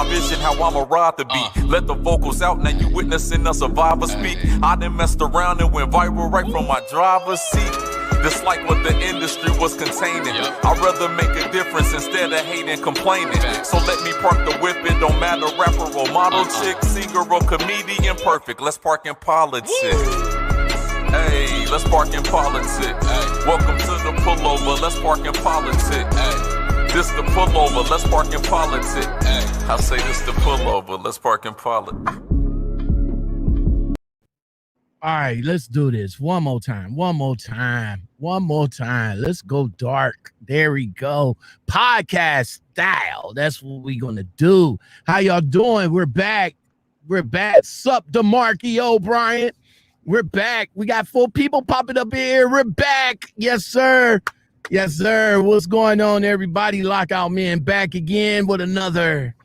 vision how I'ma ride the beat. Let the vocals out, now you witnessing a survivor speak. I done messed around and went viral right from my driver's seat. Just like what the industry was containing. I'd rather make a difference instead of hating, complaining. So let me park the whip, it don't matter, rapper or model chick, singer or comedian, perfect. Let's park in politics. Hey, let's park in politics. Welcome to the pullover, let's park in politics. This the pullover, let's park in politics. I say this the pullover, let's park in politics. All right, let's do this one more time. Let's go dark. There we go. Podcast style. That's what we're gonna do. How y'all doing? We're back. Sup, DeMarky O'Brien. We're back. We got 4 people popping up here. We're back. Yes, sir. What's going on, everybody? Lockoutmen back again with another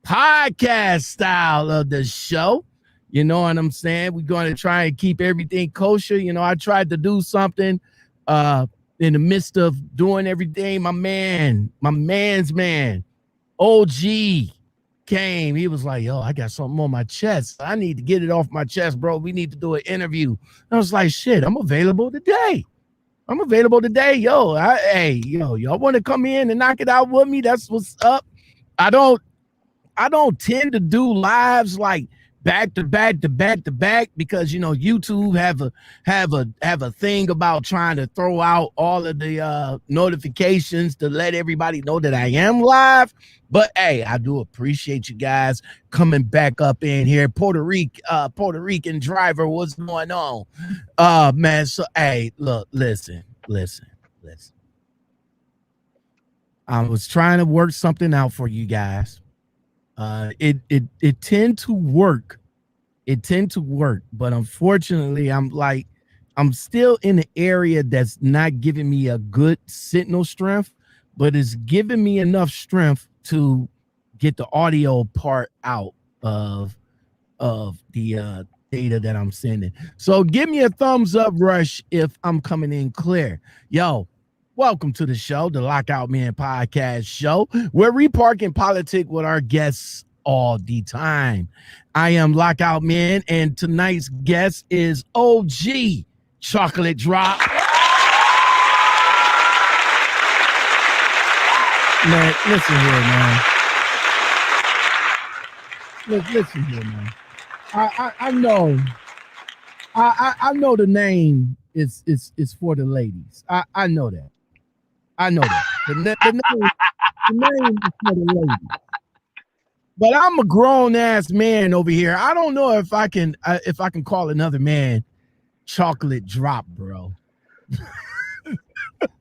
podcast style of the show. You know what I'm saying? We're going to try and keep everything kosher. You know, I tried to do something in the midst of doing everything. My man's man, OG, came. He was like, yo, I got something on my chest. I need to get it off my chest, bro. We need to do an interview. I was like, shit, I'm available today. Yo, y'all want to come in and knock it out with me? That's what's up. I don't tend to do lives like back to back because you know YouTube have a thing about trying to throw out all of the notifications to let everybody know that I am live. But hey, I do appreciate you guys coming back up in here. Puerto Rican driver, what's going on? Man, so hey, look, listen. I was trying to work something out for you guys. It tend to work, but unfortunately I'm still in an area that's not giving me a good signal strength, but it's giving me enough strength to get the audio part out of the data that I'm sending. So give me a thumbs up, Rush, if I'm coming in clear. Yo, welcome to the show, the Lockoutmen podcast show, where we park in politics with our guests all the time. I am Lockoutmen, and tonight's guest is OG ChocolateDrop. Man, listen here, man. Listen here, man. I know. I know the name is for the ladies. I know that. The name is for the ladies. But I'm a grown ass man over here. I don't know if I can call another man ChocolateDrop, bro.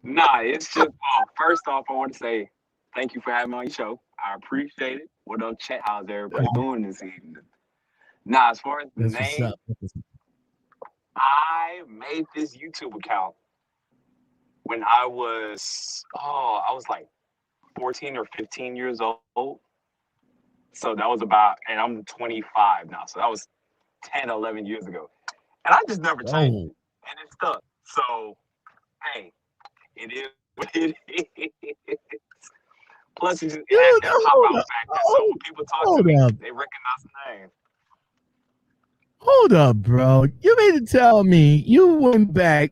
Nah, it's just first off, I want to say thank you for having me on your show. I appreciate it. What up, chat? How's everybody doing this evening? Nah, as far as the name, I made this YouTube account when I was like 14 or 15 years old. So that was and I'm 25 now. So that was 10, 11 years ago. And I just never changed it. And it stuck. So, hey, it is what it is. Plus, it has that pop-out factor. So when people talk to me, they recognize the name. Hold up, bro. You mean to tell me you went back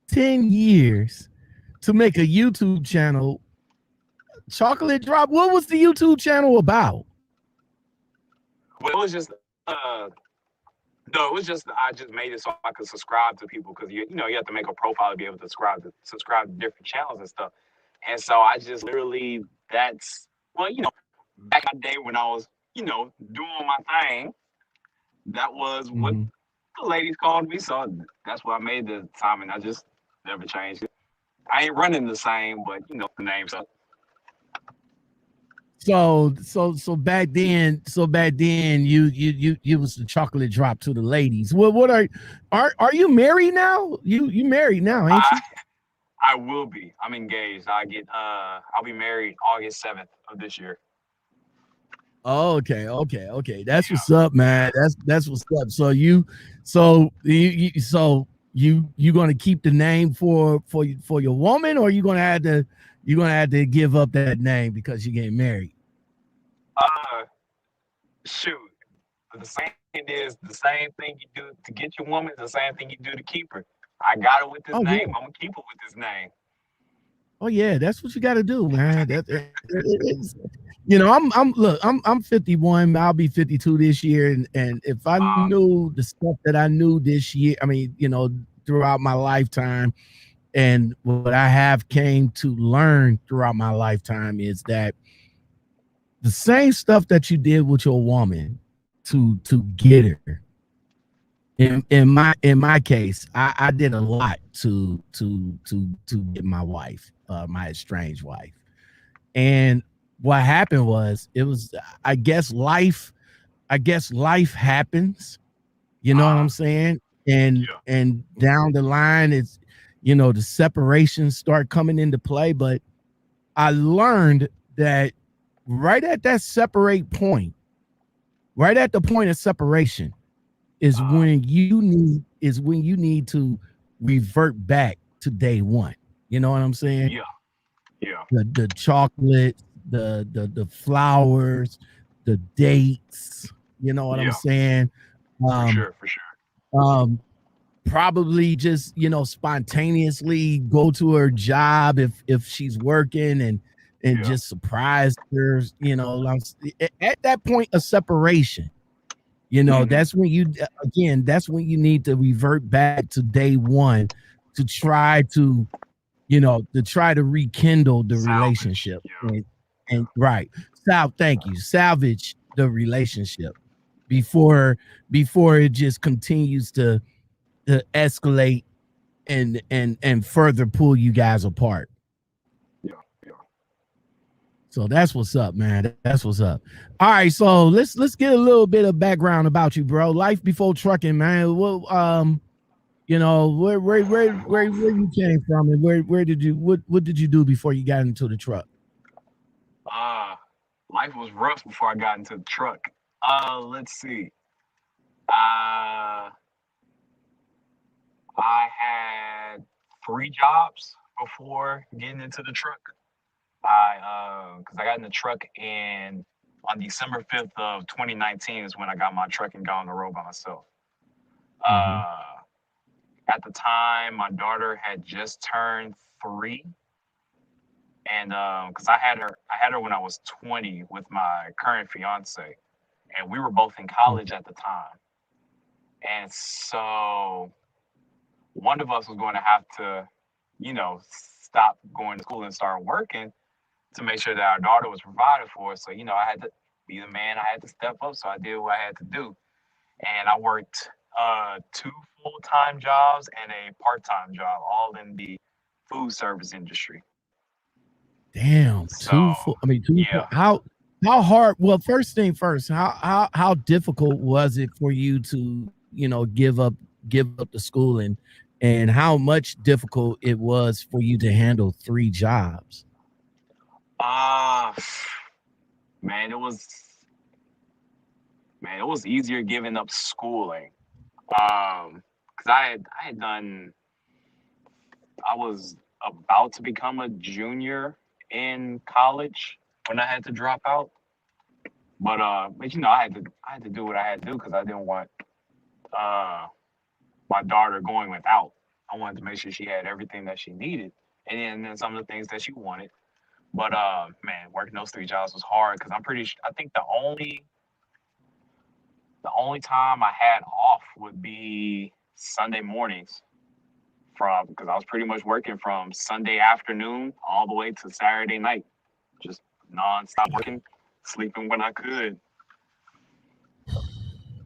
10 years to make a YouTube channel, ChocolateDrop? What was the YouTube channel about? Well, it was just I just made it so I could subscribe to people, because you have to make a profile to be able to subscribe to different channels and stuff. And so I just literally back in the day when I was doing my thing, that was what the ladies called me. So that's what I made the time, and I just never changed it. I ain't running the same, but the name's up. So back then you was the ChocolateDrop to the ladies. Well, what are you married now? You married now, ain't you? I will be. I'm engaged. I'll be married August 7th of this year. Okay. That's what's up, man. That's what's up. So you gonna keep the name for your woman, or you gonna have to give up that name because you're getting married? shoot. The saying is the same thing you do to get your woman is the same thing you do to keep her. I got her with this Oh yeah. name. I'm gonna keep her with this name. Oh yeah, that's what you got to do, man. It's, I'm 51. I'll be 52 this year, and if I knew the stuff that I knew this year, I mean, throughout my lifetime, and what I have came to learn throughout my lifetime is that the same stuff that you did with your woman to get her. In my case, I did a lot to get my wife, my estranged wife. And what happened was I guess life happens. You know what I'm saying? And down the line, it's the separations start coming into play. But I learned that right at that separate point, right at the point of separation, is when you need to revert back to day one. You know what I'm saying? Yeah. The chocolate, the flowers, the dates. You know what I'm saying? For sure. Probably just spontaneously go to her job if she's working and just surprise her. At that point of separation. That's when that's when you need to revert back to day one to try to rekindle the relationship. And right. Thank you. Salvage the relationship before it just continues to escalate and further pull you guys apart. Yeah. So that's what's up, man. That's what's up. All right, so let's get a little bit of background about you, bro. Life before trucking, man. Well, where you came from, and where did you what did you do before you got into the truck? Life was rough before I got into the truck. Let's see. I had 3 jobs before getting into the truck. Because I got in the truck on December 5th of 2019 is when I got my truck and got on the road by myself. At the time, my daughter had just turned 3, and because I had her when I was 20 with my current fiance, and we were both in college at the time, and so one of us was going to have to, stop going to school and start working to make sure that our daughter was provided for. So, I had to be the man. I had to step up. So I did what I had to do. And I worked 2 full-time jobs and a part-time job, all in the food service industry. Damn, So, 2 yeah. How hard? Well, first thing first, how difficult was it for you to, give up the schooling, and how much difficult it was for you to handle 3 jobs? Man, it was easier giving up schooling. Because I was about to become a junior in college when I had to drop out. But I had to do what I had to do because I didn't want my daughter going without. I wanted to make sure she had everything that she needed, and then some of the things that she wanted. But man, working those 3 jobs was hard because I think the only time I had off would be Sunday mornings, because I was pretty much working from Sunday afternoon all the way to Saturday night, just nonstop working, sleeping when I could.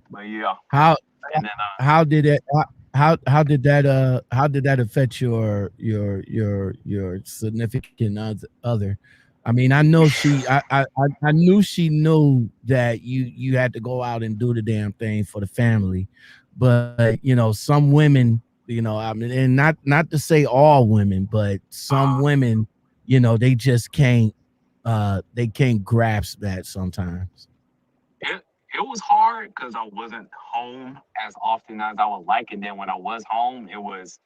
But yeah. How and then did that affect your significant other? I mean, I know I knew she knew that you had to go out and do the damn thing for the family, but some women, I mean, and not to say all women, but some women, they just can't grasp that sometimes. It was hard because I wasn't home as often as I would like, and then when I was home, it was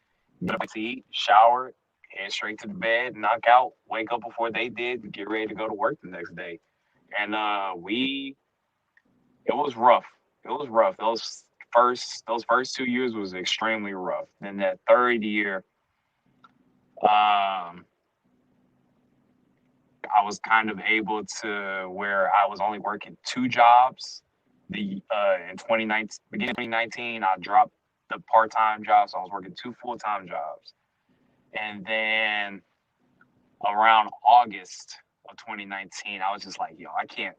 get up to eat, shower, head straight to the bed, knock out, wake up before they did, get ready to go to work the next day. And we It was rough. It was rough. Those first 2 years was extremely rough. Then that third year, um, I was kind of able to where I was only working 2 jobs. In 2019, beginning of 2019, I dropped the part-time job, so I was working 2 full-time jobs. And then around August of 2019, I was just like, yo, I can't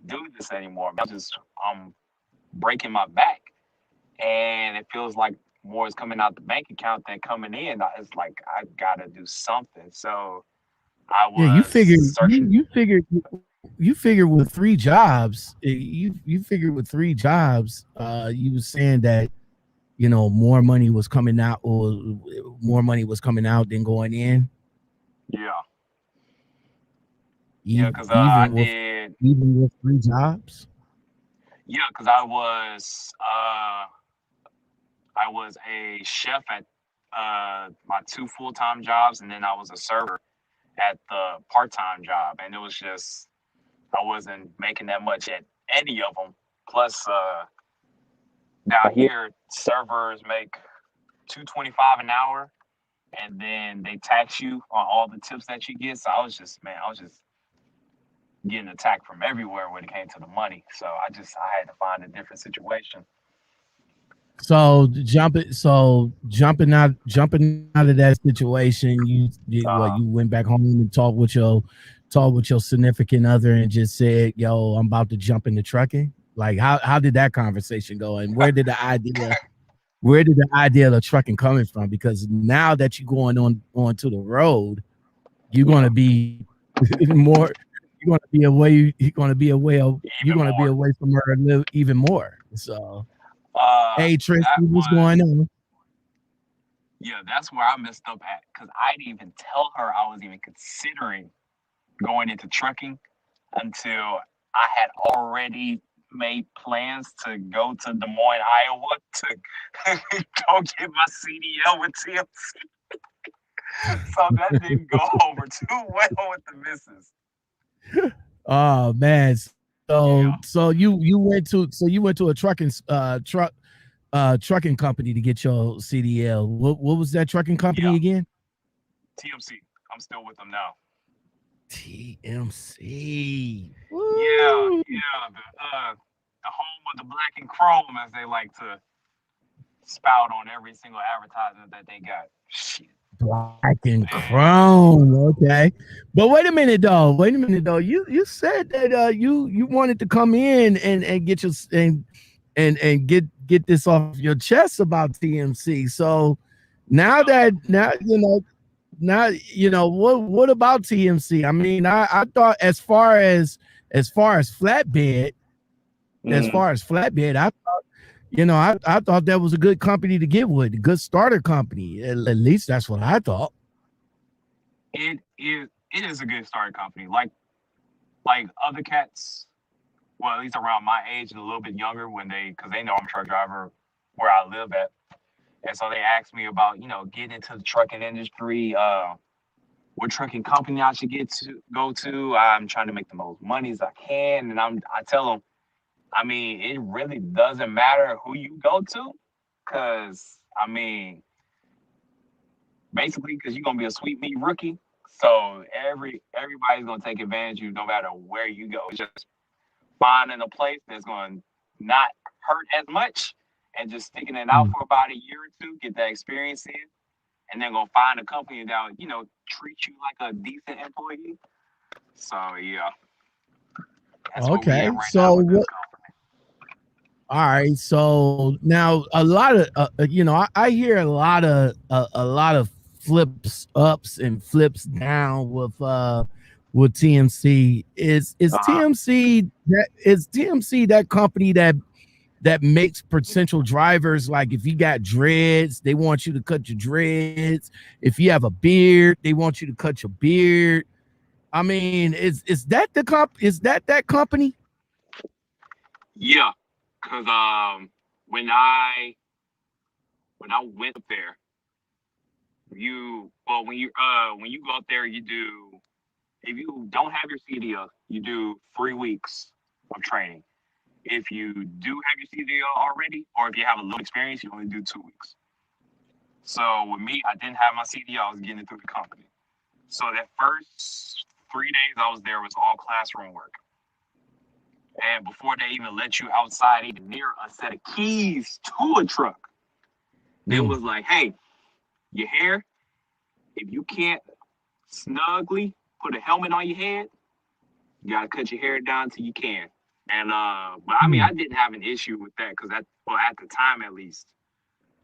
do this anymore. I'm breaking my back, and it feels like more is coming out the bank account than coming in. It's like I gotta do something. So I Yeah, was searching. you figured with 3 jobs, you figured with 3 jobs, you was saying that more money was coming out, or more money was coming out than going in. Yeah, yeah, Even because I even with did. even with 3 jobs. Yeah, because I was a chef at my 2 full-time jobs, and then I was a server at the part-time job, and it was just I wasn't making that much at any of them. Plus, down here, servers make $2.25 an hour, and then they tax you on all the tips that you get. So I was just getting attacked from everywhere when it came to the money. So I had to find a different situation. So jumping out of that situation, Uh, you went back home and talked with your significant other and just said, "Yo, I'm about to jump into trucking." Like, how did that conversation go, and where did the idea of the trucking coming from? Because now that you're going onto the road, you're yeah, gonna be more. You're even gonna be more. away from her a little, even more. So, hey, Tristan, That what's was going on? Yeah, that's where I messed up at because I didn't even tell her I was even considering going into trucking until I had already made plans to go to Des Moines, Iowa to go get my CDL with TMC. So that didn't go over too well with the missus. Oh man. So Yeah, so you went to a trucking company to get your CDL. What was that trucking company yeah, again? TMC. I'm still with them now. TMC. Yeah, Woo. yeah, the home of the black and chrome, as they like to spout on every single advertisement that they got. Shit, Black and man. Chrome. Okay. But wait a minute though. Wait a minute though. You said that you wanted to come in and get your and get this off your chest about TMC. So now Yeah. that now what about TMC? I mean, I thought as far as flatbed, Mm. I I thought that was a good company to get with, a good starter company. At least that's what I thought. It is a good starting company. Like other cats, well, at least around my age and a little bit younger, because they know I'm a truck driver where I live at, and so they asked me about getting into the trucking industry. What trucking company I should go to. I'm trying to make the most money as I can, and I tell them, I mean, it really doesn't matter who you go to, because I mean, basically, because you're gonna be a sweet meat rookie. So everybody's gonna take advantage of you no matter where you go. It's just finding a place that's gonna not hurt as much and just sticking it out Mm. for about a year or two, get that experience in, and then gonna find a company that treat you like a decent employee. So yeah, that's where we at Okay. right now So with this what? All right. So now a lot of I hear a lot of flips ups and flips down with TMC. Is company. TMC that company that makes potential drivers, like if you got dreads, they want you to cut your dreads. If you have a beard, they want you to cut your beard. I mean, is that company? Yeah, cause when I went up there, when you go up there, you do, if you don't have your CDL, you do 3 weeks of training. If you do have your CDL already, or if you have a little experience, you only do 2 weeks. So with me, I didn't have my CDL. I was getting it through the company. So that first 3 days I was there was all classroom work. And before they even let you outside, even near a set of keys to a truck, they was like, hey, your hair, if you can't snugly put a helmet on your head, you gotta cut your hair down till you can. And but I mean, I didn't have an issue with that because at the time at least,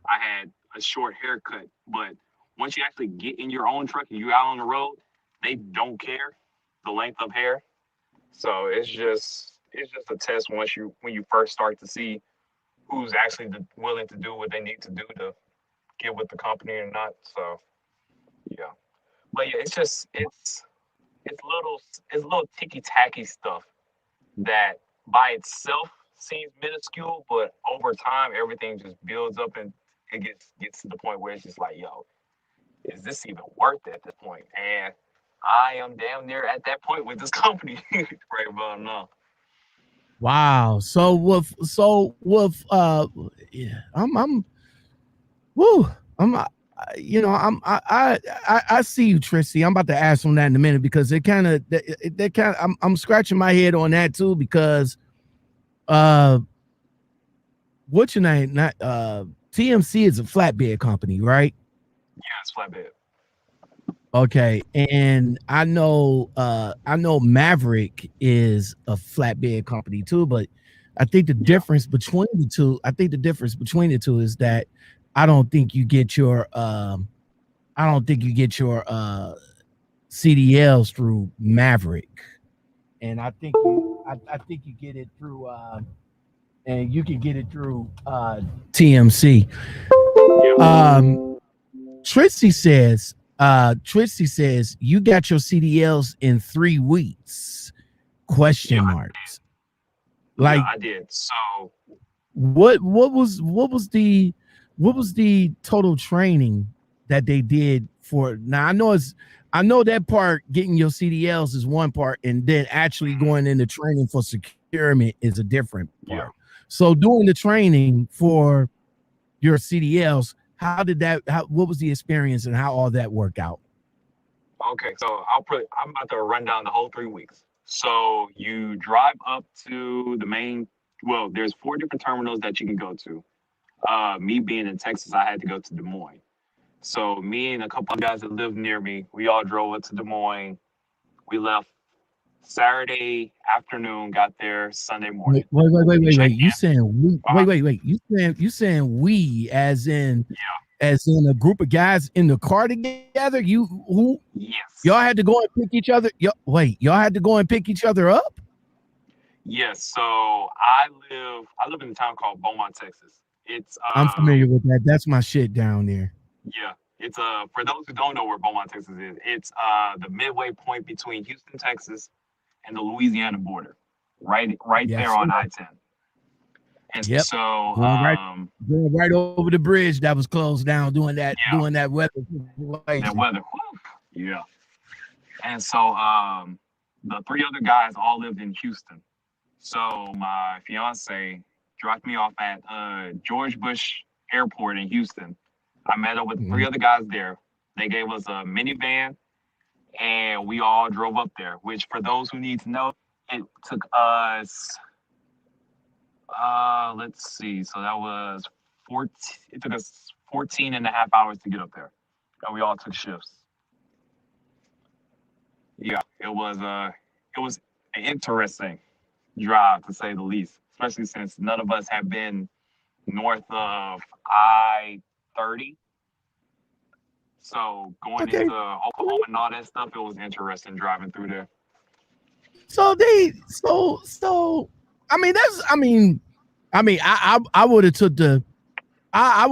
I had a short haircut. But once you actually get in your own truck and you're out on the road, they don't care the length of hair. So it's just a test when you first start to see who's actually willing to do what they need to do to get with the company or not. So yeah, but yeah, it's little ticky tacky stuff that by itself seems minuscule, but over time everything just builds up and it gets to the point where it's just like, yo, is this even worth it at this point? And I am damn near at that point with this company right about now. Wow. So with yeah, I'm woo. I see you, Tristy. I'm about to ask on that in a minute because I'm scratching my head on that too because what's your name? Not TMC is a flatbed company, right? Yeah, it's flatbed. Okay, and I know Maverick is a flatbed company too, but I think the difference between the two, is that I don't think you get your CDLs through Maverick, and I think you get it through and you can get it through TMC. Tristy says you got your CDLs in 3 weeks? Question marks. Like I did. So what was the total training that they did for? Now I know that part, getting your CDLs is one part, and then actually going into training for securement is a different part. Yeah. So doing the training for your CDLs, what was the experience and how all that worked out? Okay, so I'm about to run down the whole 3 weeks. So you drive up to the main, well, there's 4 different terminals that you can go to. Me being in Texas, I had to go to Des Moines. So me and a couple of guys that lived near me, we all drove up to Des Moines. We left Saturday afternoon, got there Sunday morning. Wait. You saying we? Wait. You saying we as in a group of guys in the car together? Yes. Y'all had to go and pick each other. Y'all had to go and pick each other up? Yes. So I live in a town called Beaumont, Texas. It's I'm familiar with that. That's my shit down there. Yeah. It's for those who don't know where Beaumont, Texas is, it's the midway point between Houston, Texas, and the Louisiana border, right there on I-10. And so going right over the bridge that was closed down doing that weather. That weather. Yeah. And so the 3 other guys all lived in Houston. So my fiance dropped me off at George Bush Airport in Houston. I met up with 3 other guys there. They gave us a minivan and we all drove up there, which for those who need to know, it took us let's see. So that was 14. It took us 14 and a half hours to get up there. And we all took shifts. Yeah, it was an interesting drive to say the least, especially since none of us have been north of I-30. So going into Oklahoma and all that stuff, it was interesting driving through there. So I would have took the I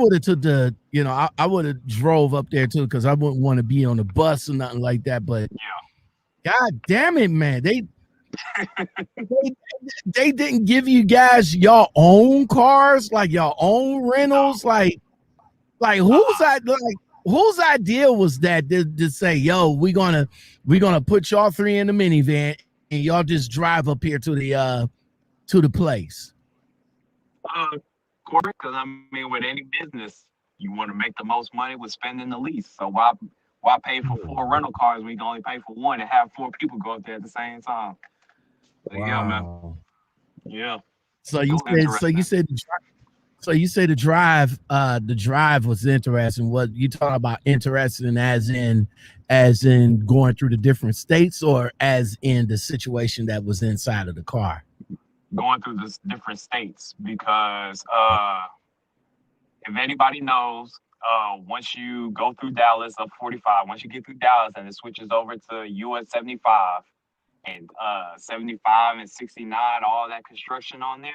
would have drove up there too, because I wouldn't want to be on a bus or nothing like that. But God damn it, man. They didn't give you guys your own cars, like your own rentals, like whose idea was that to say, yo, we're gonna put y'all 3 in the minivan and y'all just drive up here to the place? Corporate, because I mean, with any business, you want to make the most money with spending the least. So why pay for 4 rental cars when you can only pay for 1 and have 4 people go up there at the same time? So, yeah, man. Wow. Yeah. So It you was said interesting. so you say the drive was interesting. What you talking about interesting as in going through the different states, or as in the situation that was inside of the car? Going through the different states, because if anybody knows, once you go through Dallas up 45, once you get through Dallas and it switches over to US 75 and 75 and 69, all that construction on there.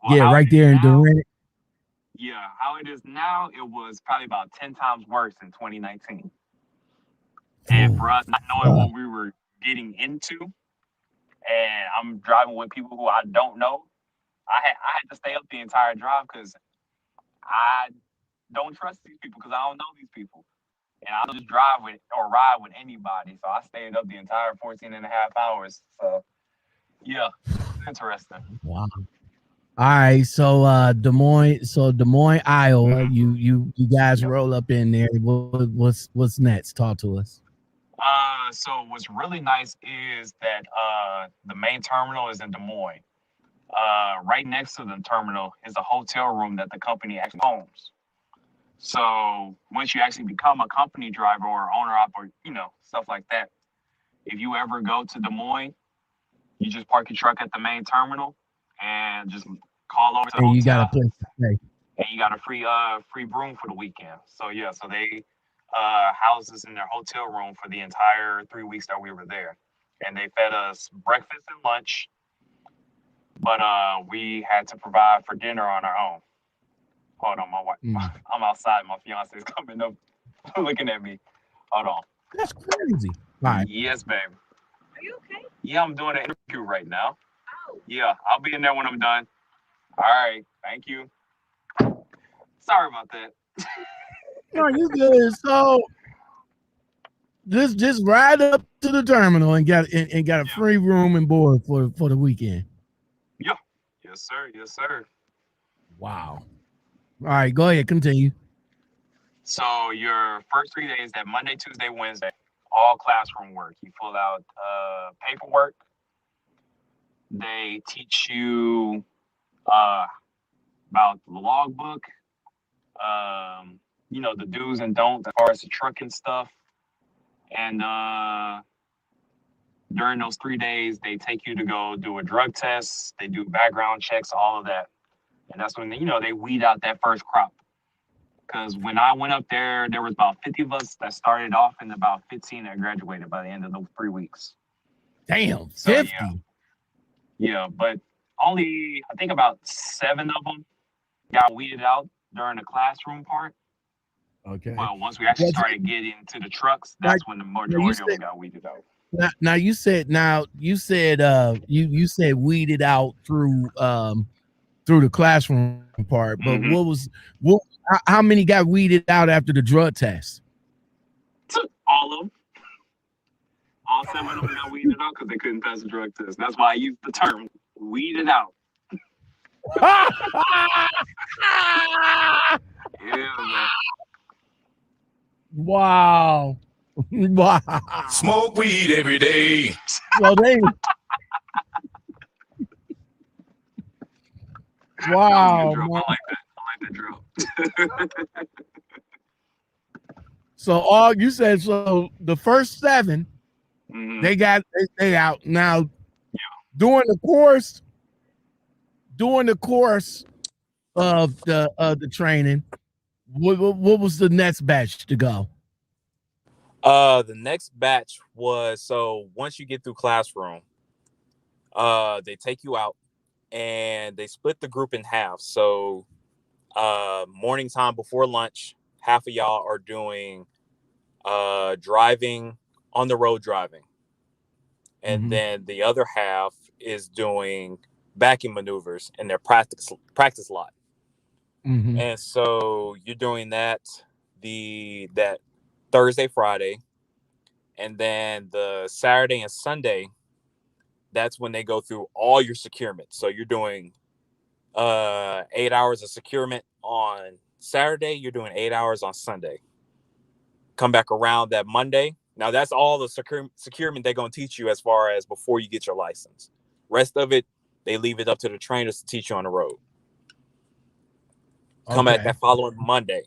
Well, Yeah, how right it is there in now, Durant. yeah, how it is now, it was probably about 10 times worse in 2019. And for us not knowing what we were getting into, and I'm driving with people who I don't know, I had to stay up the entire drive because I don't trust these people because I don't know these people. And I don't just drive with or ride with anybody. So I stayed up the entire 14 and a half hours. So yeah, interesting. Wow. All right, so Des Moines, Iowa. You guys Yep. roll up in there. What's next? Talk to us. So what's really nice is that the main terminal is in Des Moines. Right next to the terminal is a hotel room that the company actually owns. So once you actually become a company driver or owner operator, stuff like that, if you ever go to Des Moines, you just park your truck at the main terminal and just call over to the And you got a hotel, place to stay. and you got a free room for the weekend. So yeah, so they housed us in their hotel room for the entire 3 weeks that we were there, and they fed us breakfast and lunch, but we had to provide for dinner on our own. Hold on, my wife. I'm outside. My fiance is coming up, looking at me. Hold on. That's crazy. All right. Yes, babe. Are you okay? Yeah, I'm doing an interview right now. Oh. Yeah, I'll be in there when I'm done. All right. Thank you. Sorry about that. No, you good. So just ride up to the terminal and got a free room and board for the weekend. Yeah. Yes, sir. Yes, sir. Wow. All right, go ahead, continue. So your first 3 days, that Monday, Tuesday, Wednesday, all classroom work. You fill out paperwork. They teach you about the logbook, the do's and don'ts as far as the trucking stuff. And during those 3 days, they take you to go do a drug test. They do background checks, all of that. And that's when, they weed out that first crop. Because when I went up there, there was about 50 of us that started off and about 15 that graduated by the end of those 3 weeks. Damn, So, 50. Yeah, but only, I think about 7 of them got weeded out during the classroom part. Okay. Well, once we actually started getting to the trucks, that's when the majority of them got weeded out. Now you said you said weeded out through the classroom part, but how many got weeded out after the drug test? All of them. All 7 of them got weeded out because they couldn't pass the drug test. That's why I used the term weeded out. Yeah, man. Wow. Wow. Smoke weed every day. Well, wow. I like that drop. So all you said, so the first 7, they out. Now during the course of the training, what was the next batch to go? The next batch was, so once you get through classroom, they take you out and they split the group in half. So morning time before lunch, half of y'all are doing driving, on the road driving. And then the other half is doing backing maneuvers in their practice lot. And so you're doing that that Thursday, Friday, and then the Saturday and Sunday, that's when they go through all your securement. So you're doing 8 hours of securement on Saturday. You're doing 8 hours on Sunday. Come back around that Monday. Now that's all the securement they're going to teach you as far as before you get your license. Rest of it, they leave it up to the trainers to teach you on the road. Come back that following Monday.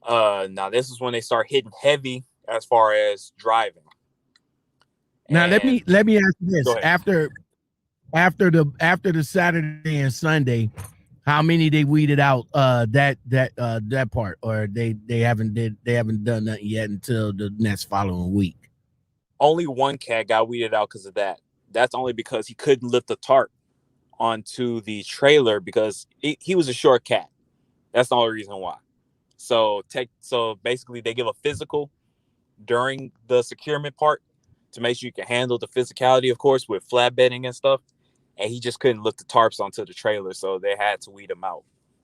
Now this is when they start hitting heavy as far as driving. Now let me ask you this: after the Saturday and Sunday, how many they weeded out that part, or they haven't done nothing yet until the next following week? Only one cat got weeded out because of that. That's only because he couldn't lift the tarp onto the trailer because he was a short cat. That's the only reason why. So basically they give a physical during the securement part to make sure you can handle the physicality, of course, with flatbedding and stuff. And he just couldn't lift the tarps onto the trailer, so they had to weed him out.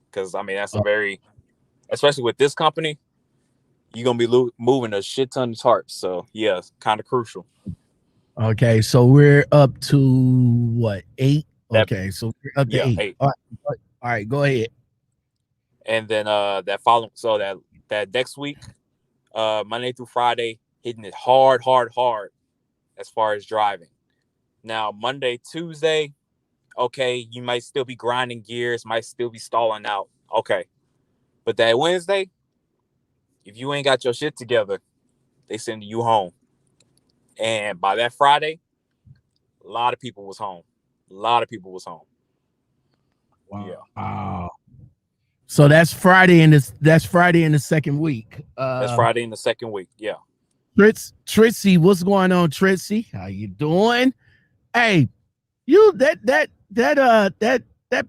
Because I mean, that's especially with this company, you're gonna be moving a shit ton of tarps. So yeah, it's kind of crucial. Okay, so we're up to what, 8? Okay, so we're up to 8. All right, go ahead. And then that next week, Monday through Friday, hitting it hard as far as driving. Now Monday, Tuesday, okay, you might still be grinding gears, might still be stalling out. Okay. But that Wednesday, if you ain't got your shit together, they send you home. And by that Friday, a lot of people was home. Wow. Yeah. Wow. So that's Friday in the second week. That's Friday in the second week. Yeah. Tritsy, what's going on, Tritsy? How you doing? Hey, you that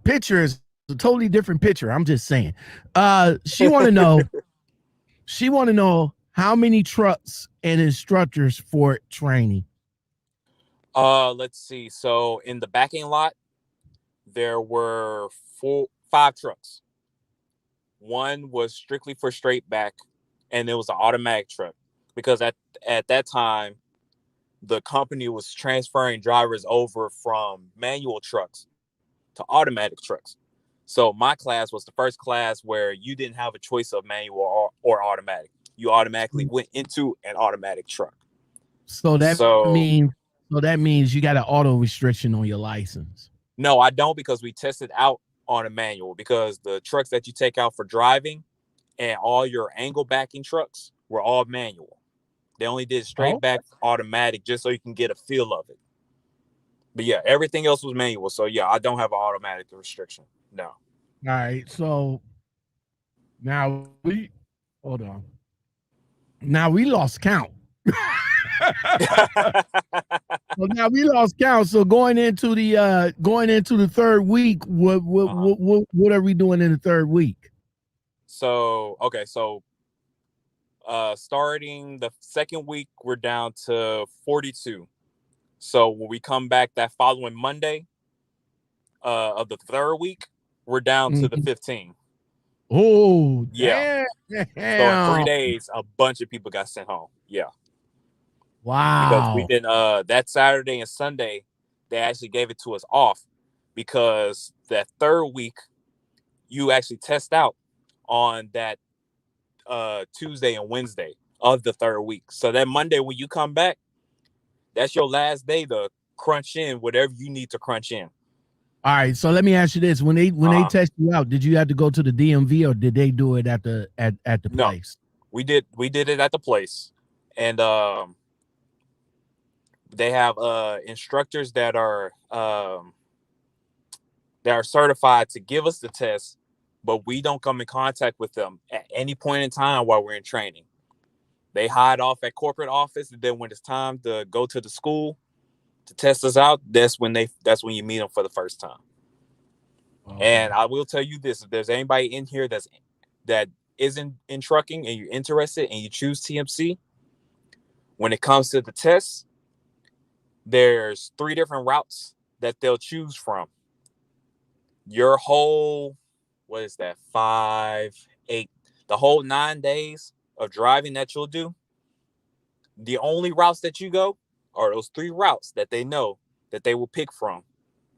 picture is a totally different picture. I'm just saying. She want to know how many trucks and instructors for training. Let's see. So in the backing lot, there were 5 trucks. One was strictly for straight back, and it was an automatic truck because at that time, the company was transferring drivers over from manual trucks to automatic trucks. So my class was the first class where you didn't have a choice of manual or automatic. You automatically went into an automatic truck. So that means you got an auto restriction on your license. No, I don't, because we tested out on a manual, because the trucks that you take out for driving and all your angle backing trucks were all manual. They only did straight back automatic just so you can get a feel of it. But yeah, everything else was manual. So yeah, I don't have an automatic restriction. No. All right. So now hold on. Now we lost count. Well, now we lost count. So going into the third week, what are we doing in the third week? So starting the second week, we're down to 42. So when we come back that following Monday of the third week, we're down to the 15. Oh, yeah. Damn. So in 3 days, a bunch of people got sent home. Yeah. Wow. Because we did that Saturday and Sunday, they actually gave it to us off, because that third week, you actually test out on that Tuesday and Wednesday of the third week. So that Monday when you come back, that's your last day to crunch in whatever you need to crunch in. All right, so let me ask you this: when they test you out, did you have to go to the DMV, or did they do it at the place? We did it at the place, and they have instructors that are certified to give us the test, but we don't come in contact with them at any point in time while we're in training. They hide off at corporate office, and then when it's time to go to the school to test us out, that's when you meet them for the first time. Okay. And I will tell you this: if there's anybody in here that isn't in trucking and you're interested and you choose TMC, when it comes to the tests, there's 3 different routes that they'll choose from. Your whole, 5, 8, the whole 9 days of driving that you'll do, the only routes that you go are those 3 routes that they know that they will pick from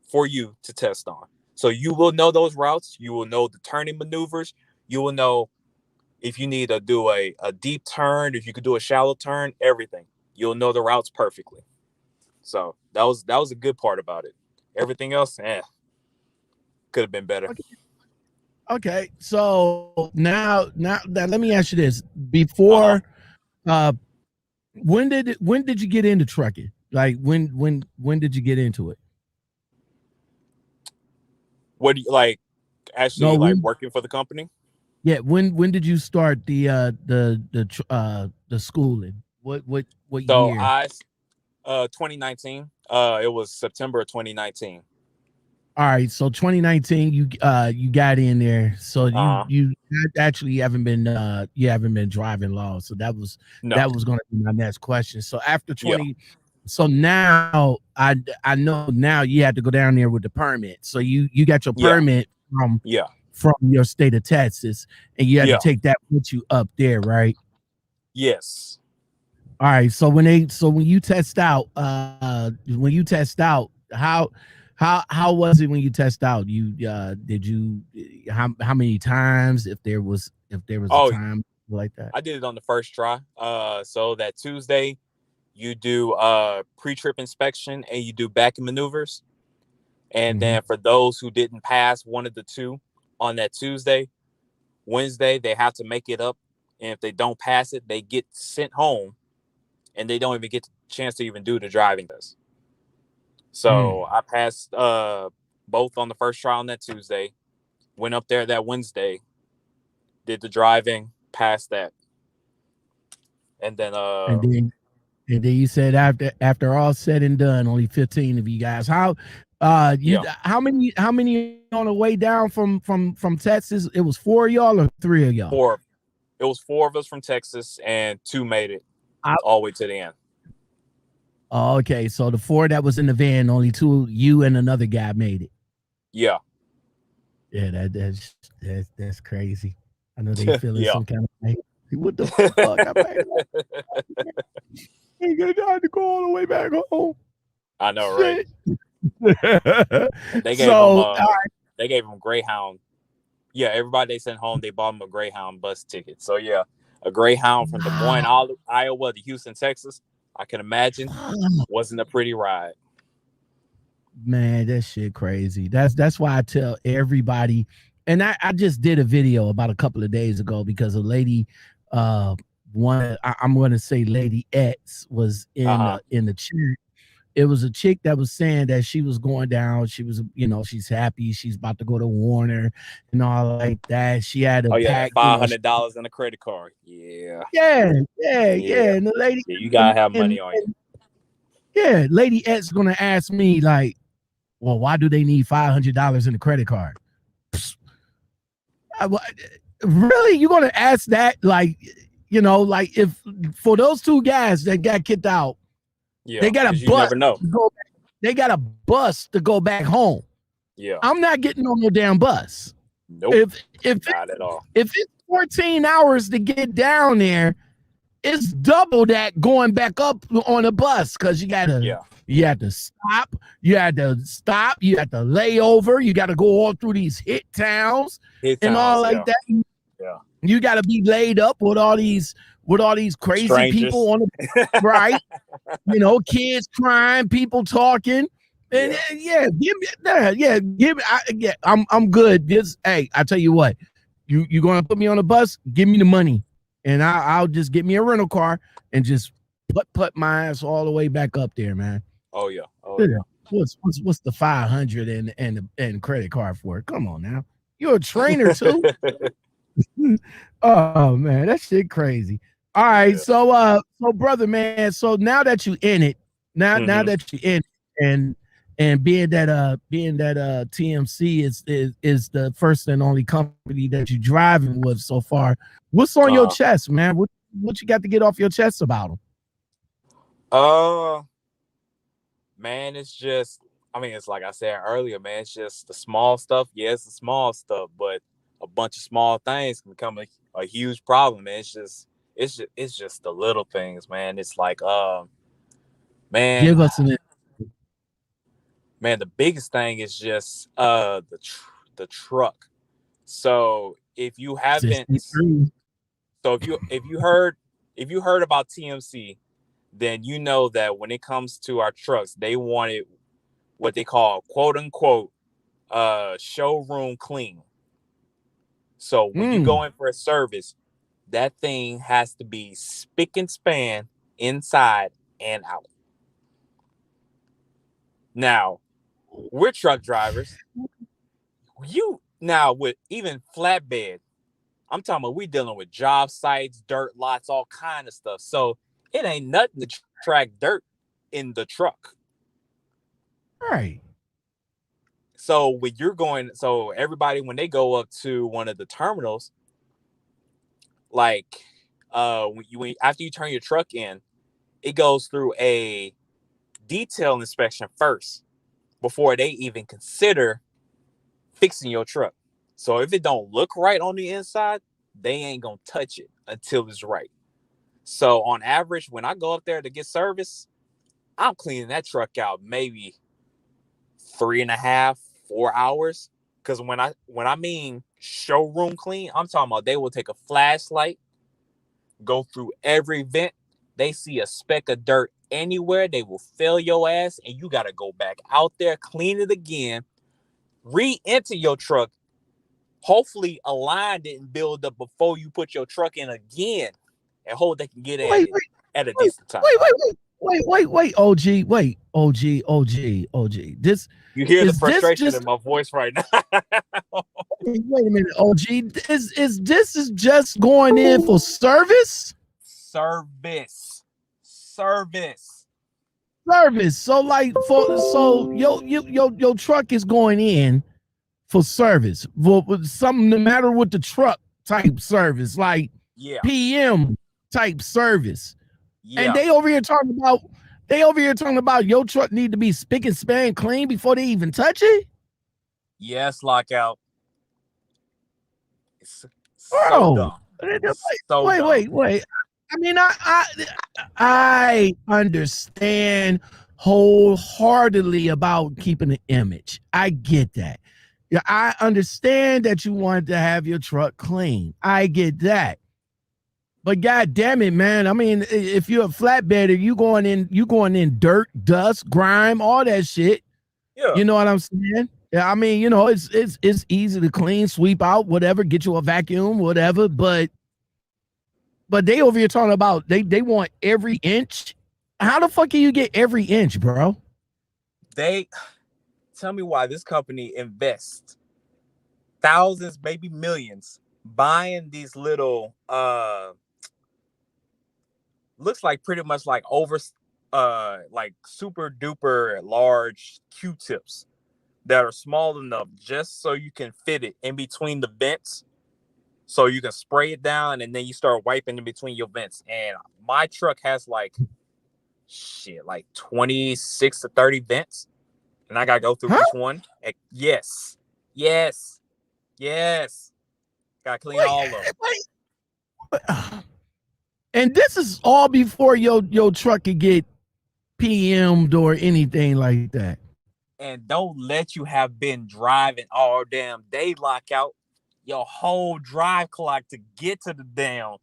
for you to test on. So you will know those routes. You will know the turning maneuvers. You will know if you need to do a deep turn, if you could do a shallow turn, everything. You'll know the routes perfectly. So that was a good part about it. Everything else, could have been better. Okay. So now that let me ask you this. Before when did you get into trucking? Like when did you get into it? What do you like? Actually, like working for the company? Yeah. When did you start the schooling? What So year? 2019. It was September of 2019. All right, so 2019, you got in there, so you actually haven't been driving long, so that was going to be my next question. So after 20, so now I know now you had to go down there with the permit. So you got your permit from your state of Texas, and you had to take that with you up there, right? Yes. All right, so when you test out, how was it when you test out? You did you how many times, if there was a time like that? I did it on the first try. So that Tuesday you do pre-trip inspection and you do backing maneuvers. And then for those who didn't pass one of the two on that Tuesday, Wednesday they have to make it up, and if they don't pass it, they get sent home and they don't even get the chance to even do the driving test. So I passed both on the first try on that Tuesday, went up there that Wednesday, did the driving, passed that. And then and then you said after all said and done, only 15 of you guys. How many on the way down from Texas? It was 4 of y'all or 3 of y'all? 4. It was 4 of us from Texas and 2 made it all the way to the end. Oh, okay, so the 4 that was in the van, only 2, you and another guy, made it. Yeah. Yeah, that's crazy. I know they feeling some kind of thing. What the fuck? I ain't gonna to go all the way back home. I know, right? They gave him Greyhound. Yeah, everybody they sent home, they bought him a Greyhound bus ticket. So yeah, a Greyhound from Des Moines, Iowa to Houston, Texas. I can imagine wasn't a pretty ride. Man, that shit crazy. That's why I tell everybody. And I just did a video about a couple of days ago because a lady, I'm going to say Lady X was in the chat. It was a chick that was saying that she was going down. She was, she's happy. She's about to go to Warner and all like that. She had a pack, $500 in a credit card. Yeah. And the lady, you gotta have money on you. Yeah, Lady X gonna ask me like, well, why do they need $500 in a credit card? Really? You gonna ask that? Like, like if for those 2 guys that got kicked out, they got a bus. They got a bus to go back home. Yeah, I'm not getting on no damn bus. Nope. Not at all. If it's 14 hours to get down there, it's double that going back up on a bus because you have to stop, you had to lay over, you got to go all through these hit towns and all like that. Yeah, you got to be laid up with all these crazy strangers. People on the right, kids crying, people talking, and I'm good. Hey, I tell you what, you gonna put me on a bus? Give me the money. And I'll just get me a rental car and just put my ass all the way back up there, man. Oh yeah. What's the 500 and credit card for? Come on now, you're a trainer too. Oh man, that shit crazy. All right, so brother, man. So now that you in it, now that you in it, and being that TMC is the first and only company that you're driving with so far, what's on your chest, man? What you got to get off your chest about them? Man, it's just, it's like I said earlier, man, it's just the small stuff. Yeah, it's the small stuff, but a bunch of small things can become a huge problem, man. It's just the little things, man. It's like, man, give us an Man, the biggest thing is just the truck. So if you haven't, so if you heard about TMC, then you know that when it comes to our trucks, they wanted what they call quote unquote showroom clean. So when you go in for a service, that thing has to be spick and span inside and out. Now, we're truck drivers. Now with even flatbed, I'm talking about we dealing with job sites, dirt lots, all kind of stuff. So it ain't nothing to track dirt in the truck. Right. So when you're going, so everybody, when they go up to one of the terminals, like when after you turn your truck in, it goes through a detail inspection first before they even consider fixing your truck. So if it don't look right on the inside, they ain't gonna touch it until it's right. So on average, when I go up there to get service, I'm cleaning that truck out maybe 3.5, 4 hours. Because when I mean showroom clean, I'm talking about they will take a flashlight, go through every vent. They see a speck of dirt anywhere, they will fail your ass, and you gotta go back out there, clean it again, re-enter your truck. Hopefully a line didn't build up before you put your truck in again, and hope they can get at a decent time. Wait, OG. This, you hear the frustration in my voice right now. Wait a minute, OG. Is this just going in for service? Service. So like your truck is going in for service. For something, no matter what the truck type service, like PM type service. Yeah. And they over here talking about your truck need to be spick and span clean before they even touch it. Yes, Lockout. Bro, wait. I mean, I understand wholeheartedly about keeping an image. I get that. Yeah, I understand that you wanted to have your truck clean. I get that. But god damn it, man. I mean, if you're a flatbedder, you going in dirt, dust, grime, all that shit. Yeah. You know what I'm saying? Yeah, I mean, it's easy to clean, sweep out, whatever, get you a vacuum, whatever, but they over here talking about they want every inch. How the fuck can you get every inch, bro? They tell me why this company invests thousands, maybe millions, buying these little looks like pretty much like like super duper large Q-tips that are small enough just so you can fit it in between the vents. So you can spray it down and then you start wiping in between your vents. And my truck has like 26 to 30 vents. And I got to go through each one. And yes. Got to clean all of them. And this is all before your truck could get PM'd or anything like that. And don't let you have been driving all damn day, Lockout. Your whole drive clock to get to the damn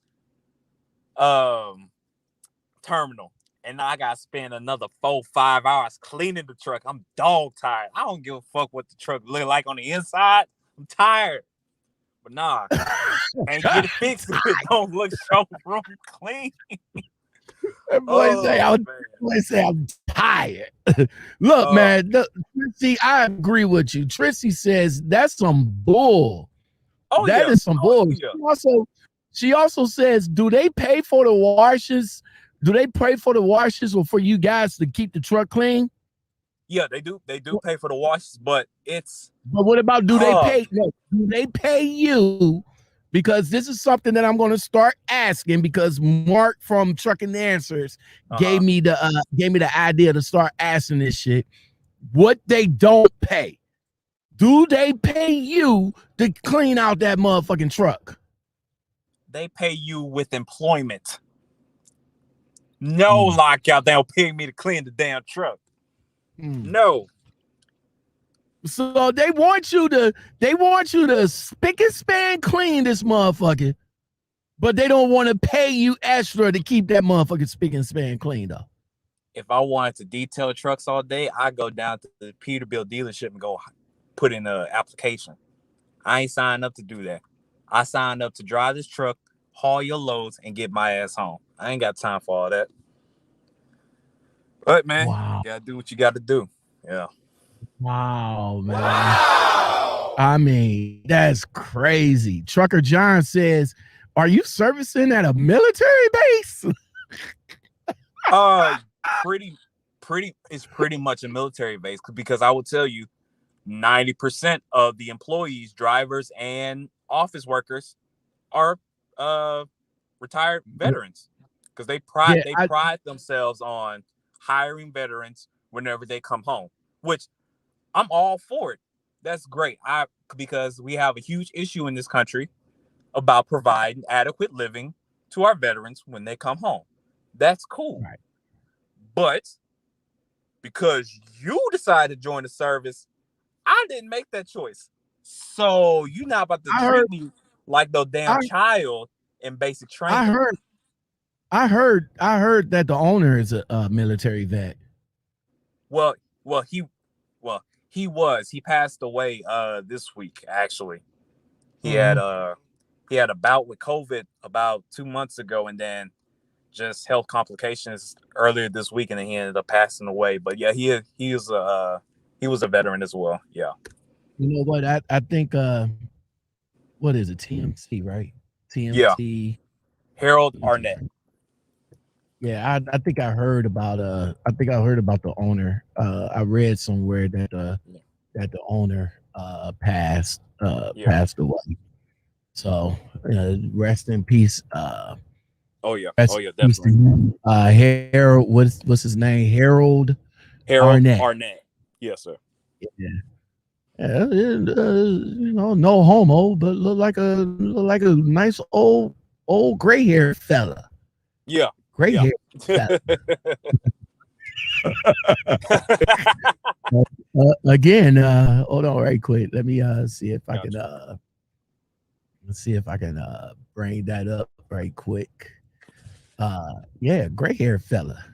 terminal. And now I gotta spend another 4-5 hours cleaning the truck. I'm dog tired. I don't give a fuck what the truck look like on the inside. I'm tired. But nah, and get it fixed if it don't look showroom clean. That boy say I'm tired. Look, man, see, I agree with you. Trissy says that's some bull. That is some bull. Yeah. She also says, do they pay for the washes? Do they pay for the washes or for you guys to keep the truck clean? Yeah, they do. They do pay for the washes, but what about do they pay? No, do they pay you? Because this is something that I'm going to start asking because Mark from Trucking Answers gave me the idea to start asking this shit. What they don't pay. Do they pay you to clean out that motherfucking truck? They pay you with employment. No, Lockout, they don't pay me to clean the damn truck. No. So they want you to spick and span clean this motherfucker, but they don't want to pay you extra to keep that motherfucker spick and span clean though. If I wanted to detail trucks all day, I go down to the Peterbilt dealership and go put in an application. I ain't signed up to do that. I signed up to drive this truck, haul your loads, and get my ass home. I ain't got time for all that. But man, wow. You gotta do what you gotta do. Yeah. Wow, man. Wow. I mean, that's crazy. Trucker John says, "Are you servicing at a military base?" It's pretty much a military base because I will tell you, 90% of the employees, drivers, and office workers are retired veterans because they pride themselves on hiring veterans whenever they come home, which I'm all for it. That's great. Because we have a huge issue in this country about providing adequate living to our veterans when they come home. That's cool. Right. But because you decided to join the service, I didn't make that choice. So you're not about to treat me like the damn child in basic training. I heard that the owner is a military vet. Well, he passed away this week actually. He had a bout with COVID about 2 months ago, and then just health complications earlier this week, and then he ended up passing away. But yeah, he was a veteran as well. Yeah. You know what? I think what is it? TMC, right? TMC. Yeah. Harold Arnett. Yeah, I think I heard about the owner. I read somewhere that the owner passed away. So rest in peace. Definitely. Harold, what's his name? Harold Arnett. Yes, sir. Yeah. No homo, but look like a nice old gray haired fella. Yeah. Gray hair. Again, hold on right quick. Let me see if I can bring that up right quick. Gray hair fella,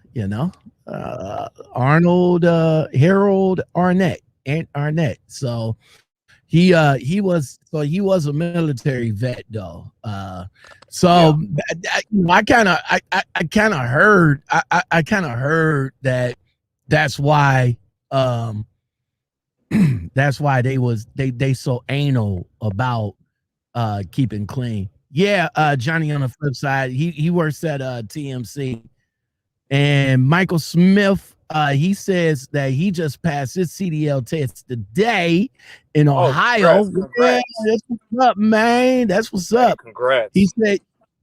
Harold Arnett. So he was a military vet though. I kind of heard that that's why they so anal about keeping clean. Johnny on the flip side, he works at TMC, and Michael Smith, he says that he just passed his CDL test today in Ohio. Congrats. That's what's up, man. That's what's up. Congrats.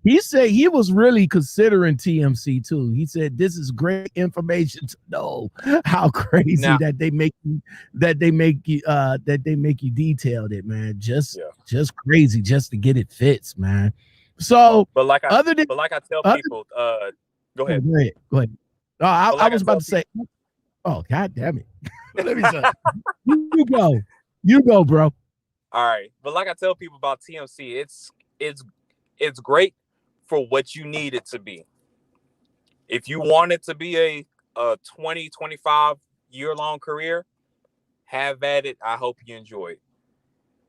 He said he was really considering TMC too. He said this is great information to know how crazy that they make you detailed it, man. Just crazy just to get it fits, man. So, but like I tell people, go ahead. Go ahead. Oh, I was about to say, oh, God damn it. Let me say, you go, bro. All right. But like I tell people about TMC, it's great for what you need it to be. If you want it to be a 20, 25 year long career, have at it. I hope you enjoy it.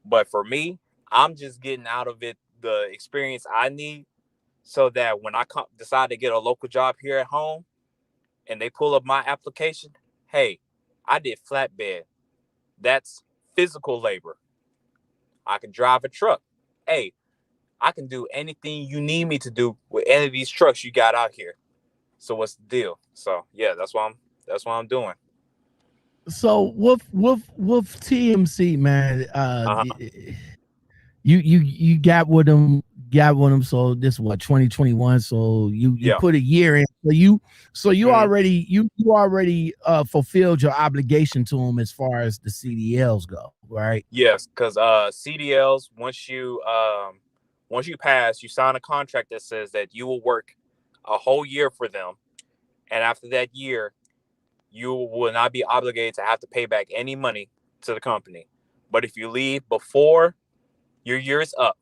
But for me, I'm just getting out of it the experience I need so that when I decide to get a local job here at home and they pull up my application, hey, I did flatbed. That's physical labor. I can drive a truck. Hey, I can do anything you need me to do with any of these trucks you got out here. So what's the deal? So yeah, that's what I'm doing. So with TMC, man, you got with them. So this is what 2021. So you put a year in. So you already fulfilled your obligation to them as far as the CDLs go, right? Yes, because CDLs once you pass, you sign a contract that says that you will work a whole year for them, and after that year, you will not be obligated to have to pay back any money to the company. But if you leave before your year is up,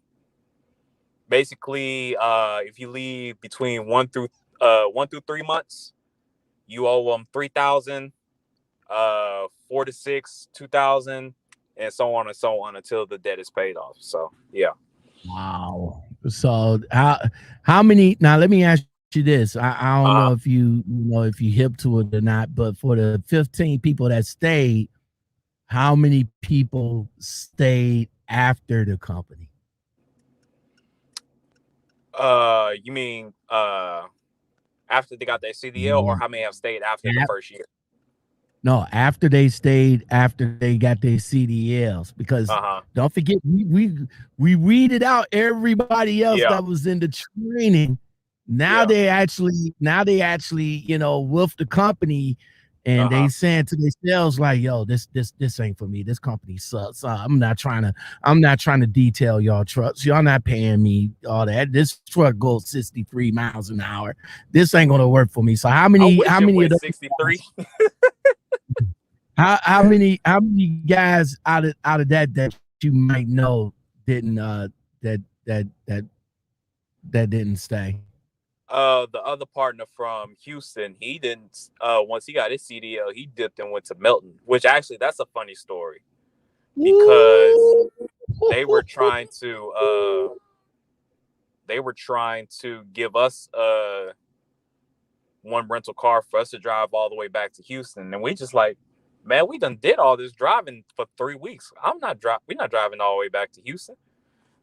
basically, if you leave between 1 through 3 months, you owe them $3,000, 4 to 6, $2,000, and so on until the debt is paid off. So yeah. Wow. So how many? Now let me ask you this. I don't know if you know if you hip to it or not, but for the 15 people that stayed, how many people stayed after the company? You mean after they got their CDL, or how many have stayed after the first year? No, after they stayed, after they got their CDLs, because don't forget, we weeded out everybody else that was in the training. Now they actually, you know, with the company, and they saying to themselves like, "Yo, this ain't for me. This company sucks. I'm not trying to detail y'all trucks. Y'all not paying me all that. This truck goes 63 miles an hour. This ain't gonna work for me." So how many of those 63? How many guys out of that you might know didn't that didn't stay? The other partner from Houston, he didn't. Once he got his CDL, he dipped and went to Melton. Which actually, that's a funny story, because they were trying to give us one rental car for us to drive all the way back to Houston, and we just like, man, we done did all this driving for 3 weeks. We're not driving all the way back to Houston.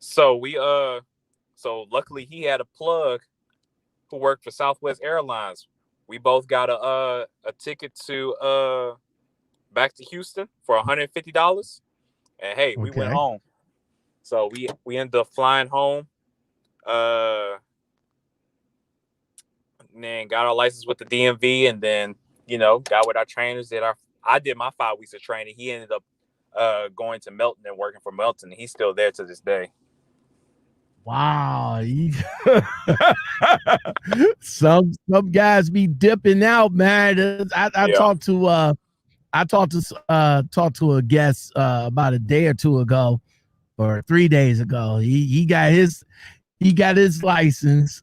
So so luckily he had a plug who worked for Southwest Airlines. We both got a ticket to back to Houston for $150, and hey, we went home. So we ended up flying home, and then got our license with the DMV, and then got with our trainers. I did my 5 weeks of training. He ended up going to Melton and working for Melton. He's still there to this day. Wow. Some guys be dipping out, man. I talked to a guest about a day or two ago, or 3 days ago. He got his license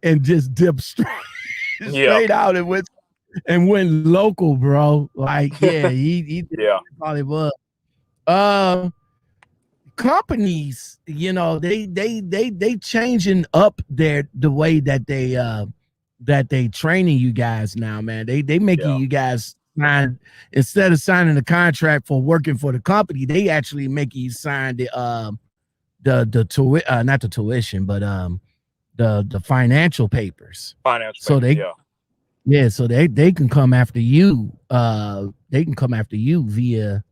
and just dipped straight out and went local, bro. Like, he probably was. Companies, they changing up the way that they training you guys now, man. They making you guys sign, instead of signing a contract for working for the company, they actually make you sign not the tuition, but the financial papers. So they can come after you. They can come after you via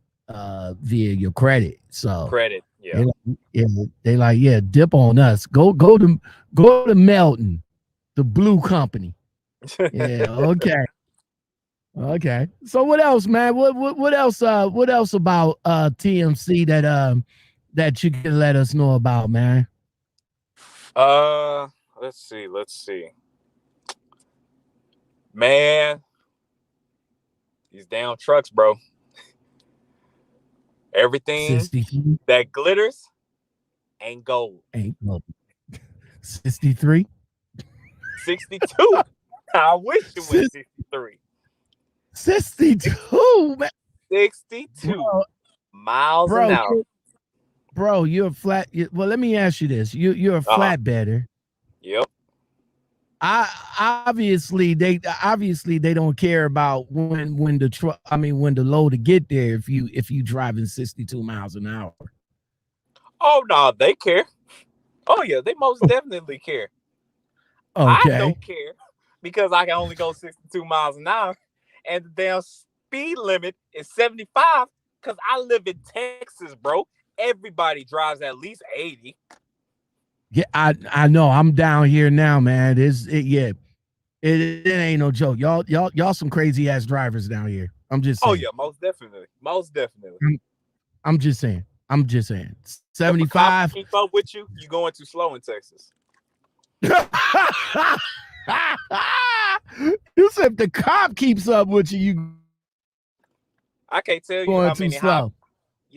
your credit. So they like dip on us. Go to Melton, the blue company. Okay. So what else, man? What else about TMC that you can let us know about, man? Let's see. Man, these damn trucks, bro. Everything that glitters ain't gold. 63? 62. I wish it was 63. 62, man. 62 miles an hour. Bro, you're a flat. Well, let me ask you this. You're a flatbedder. Yep. Obviously they don't care about when the load to get there if you driving 62 miles an hour. Oh no, they care. Oh yeah, they most definitely care. Okay. I don't care because I can only go 62 miles an hour, and the damn speed limit is 75 because I live in Texas, bro. Everybody drives at least 80. Yeah, I know. I'm down here now, man. It ain't no joke. Y'all some crazy ass drivers down here. I'm just saying. Oh yeah, most definitely. I'm just saying. 75. Keep up with you. You going too slow in Texas. You said if the cop keeps up with you, I can't tell you how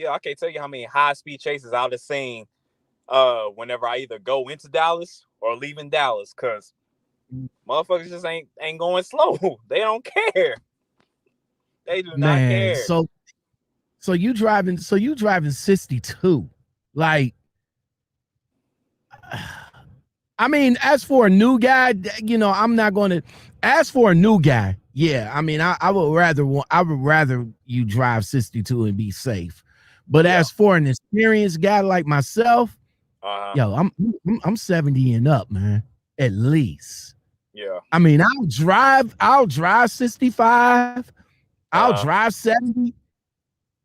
I can't tell you how many high-speed chases I've seen whenever I either go into Dallas or leaving Dallas, because motherfuckers just ain't going slow. They don't care. They do not care. So you driving 62. Like, I mean, as for a new guy, you know, I'm not going to. As for a new guy, yeah, I mean, I would rather you drive 62 and be safe. But as for an experienced guy like myself, yo, I'm 70 and up, man, at least. Yeah. I mean, I'll drive 65. I'll drive 70.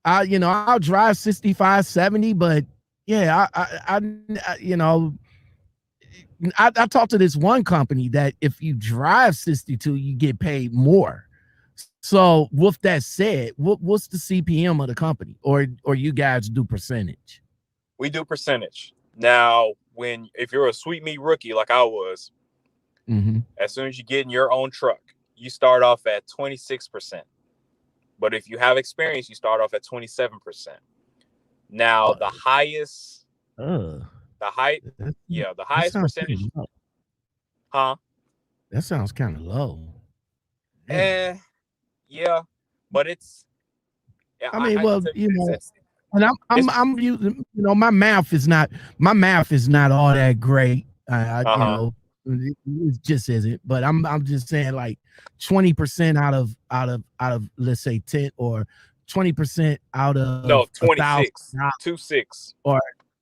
I'll drive 65, 70, but yeah, I you know, I talked to this one company that if you drive 62, you get paid more. So with that said, what's the CPM of the company, or you guys do percentage? We do percentage. Now, if you're a sweet meat rookie like I was, as soon as you get in your own truck, you start off at 26%. But if you have experience, you start off at 27%. Now, the highest percentage. Huh? That sounds kind of low. Yeah, but it's. I mean, and I'm using, you know, my math is not all that great. You know, it just isn't. But I'm just saying, like 20% out of let's say 10, or 20% out of 26, 26. Or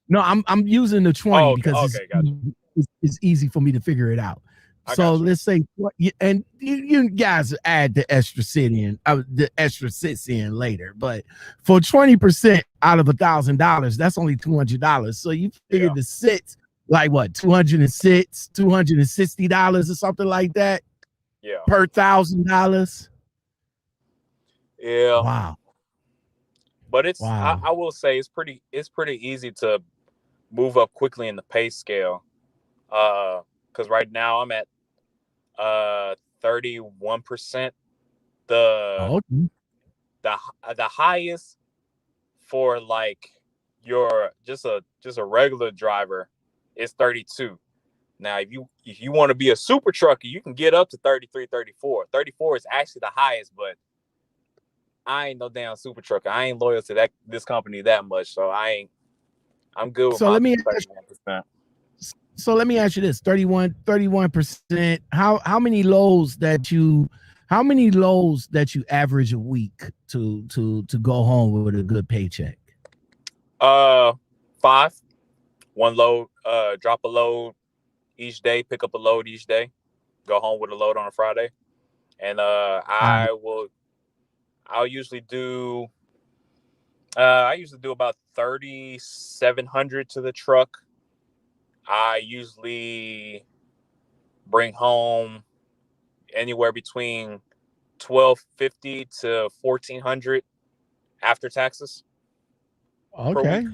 no, I'm using the 20 because it's easy for me to figure it out. So let's say, and you guys add the extra cents in later, but for 20% out of $1,000, that's only $200. So you figure the sits like what, $206, $260 or something like that. Yeah. Per $1,000. Yeah. Wow. But it's I will say it's pretty easy to move up quickly in the pay scale. Because right now I'm at 31%. The highest for like your just a regular driver is 32. Now if you want to be a super trucker, you can get up to 33, 34. 34 is actually the highest, but I ain't no damn super trucker. I ain't loyal to this company that much, so I'm good with my 31%. So let me ask you this: 31%. How many loads that you average a week to go home with a good paycheck? 5. One load, drop a load each day, pick up a load each day, go home with a load on a Friday. And I'll usually do about 3,700 to the truck. I usually bring home anywhere between $1,250 to $1,400 after taxes. Okay.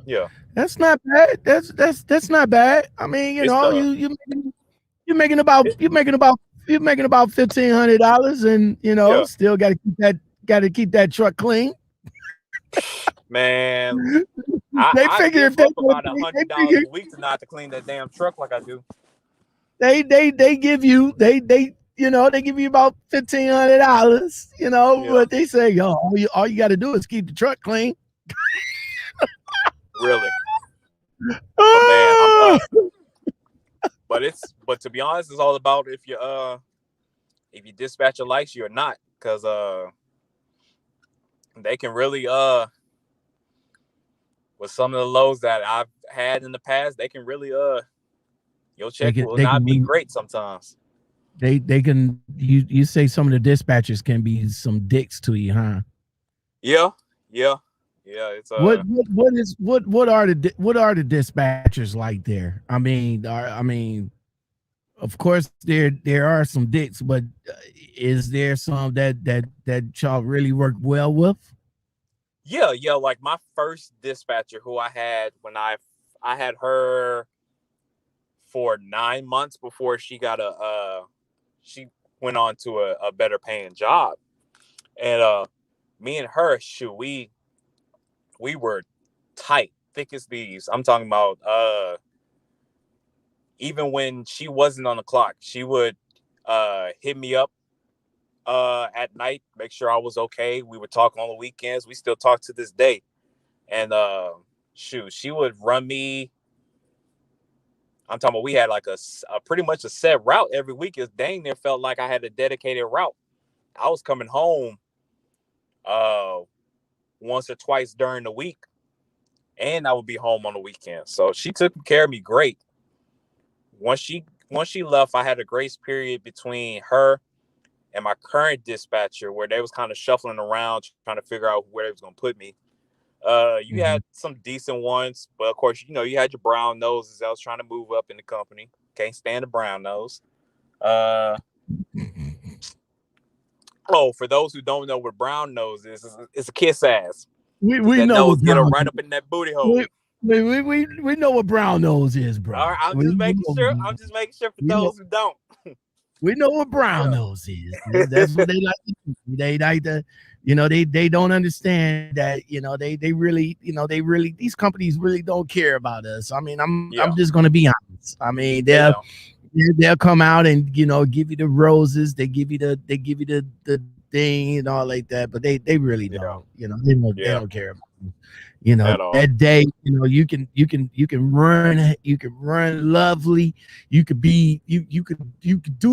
Yeah. That's not bad. That's not bad. I mean, you know, you're making about $1,500, and you know, still got to keep that truck clean. Man, they figure if they about $100 a week to not to clean that damn truck like I do. They give you they give you about $1,500. You know, but they say, yo, all you got to do is keep the truck clean. Really? But to be honest, it's all about if you dispatcher likes you or not, because they can really with some of the loads that I've had in the past, they can really your check will not be great sometimes. They can you say some of the dispatchers can be some dicks to you, huh? Yeah. It's what are the dispatchers like there? I mean, of course there are some dicks, but is there some that y'all really work well with? Yeah. Like my first dispatcher, who I had when I had her for 9 months before she got she went on to a better paying job, and me and her, we were tight, thick as thieves. I'm talking about even when she wasn't on the clock, she would hit me up at night, make sure I was okay. We would talk on the weekends. We still talk to this day. And shoot, she would run me. I'm talking about we had like a pretty much a set route every week. It dang near felt like I had a dedicated route. I was coming home once or twice during the week, and I would be home on the weekend. So she took care of me great. Once she left, I had a grace period between her and my current dispatcher where they was kind of shuffling around trying to figure out where they was going to put me. You had some decent ones, but of course, you had your brown noses that was trying to move up in the company. Can't stand the brown nose. For those who don't know what brown nose is, it's a kiss ass. We know nose get a run up in that booty hole. We know what brown nose is, bro. All right, I'm just making sure for those who don't. We know what brown nose is. That's what they like to do. They like to, they don't understand that, they really, these companies really don't care about us. I mean, I'm just gonna be honest. I mean, they'll come out and give you the roses, they give you the thing and all like that, but they really don't. They don't care about you. That day, you can run lovely. You could do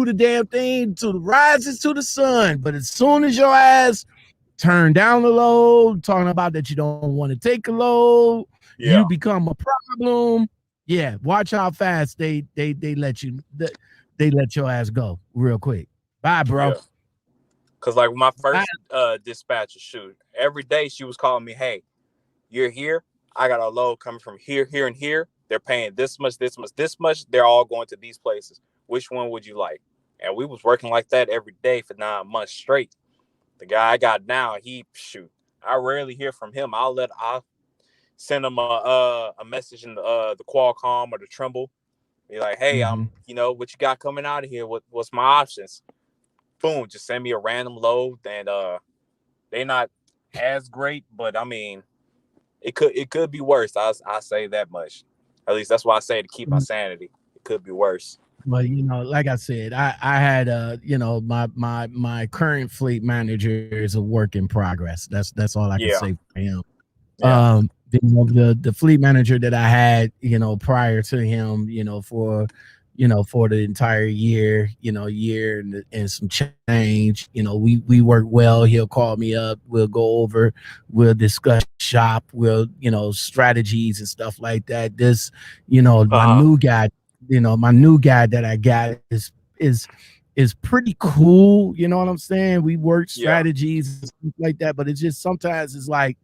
the damn thing to the rises to the sun. But as soon as your ass turn down the load, talking about that you don't want to take a load, you become a problem. Yeah, watch how fast they let your ass go real quick. Bye, bro. Yeah. Cause like my first dispatcher, shoot, every day she was calling me, hey, you're here. I got a load coming from here, here, and here. They're paying this much, this much, this much. They're all going to these places. Which one would you like? And we was working like that every day for 9 months straight. The guy I got now, I rarely hear from him. I'll send him a message in the Qualcomm or the Tremble. Be like, hey, what you got coming out of here? What's my options? Boom, just send me a random load, and they're not as great, but I mean, it could be worse. I say that much. At least that's why I say to keep my sanity. It could be worse. But like I said, I had my current fleet manager is a work in progress. That's all I can say for him. Yeah. The fleet manager that I had, prior to him, for the entire year, year and some change, we work well. He'll call me up. We'll go over, we'll discuss shop, strategies and stuff like that. This, my new guy, that I got is pretty cool. You know what I'm saying? We work strategies and stuff like that, but it's just, sometimes it's like,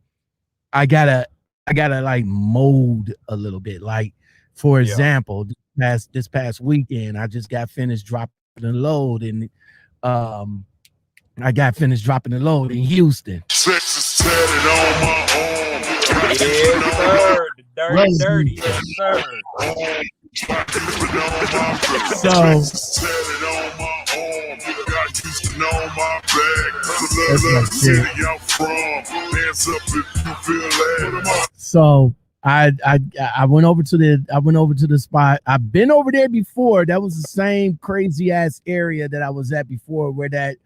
I gotta like mold a little bit. Like, for example, this past weekend, I just got finished dropping the load, and I got finished dropping the load in Houston. Texas tatted on my arm. Yes, sir. The dirty, yes, sir. So I went over to the spot. I've been over there before. That was the same crazy ass area that I was at before, where that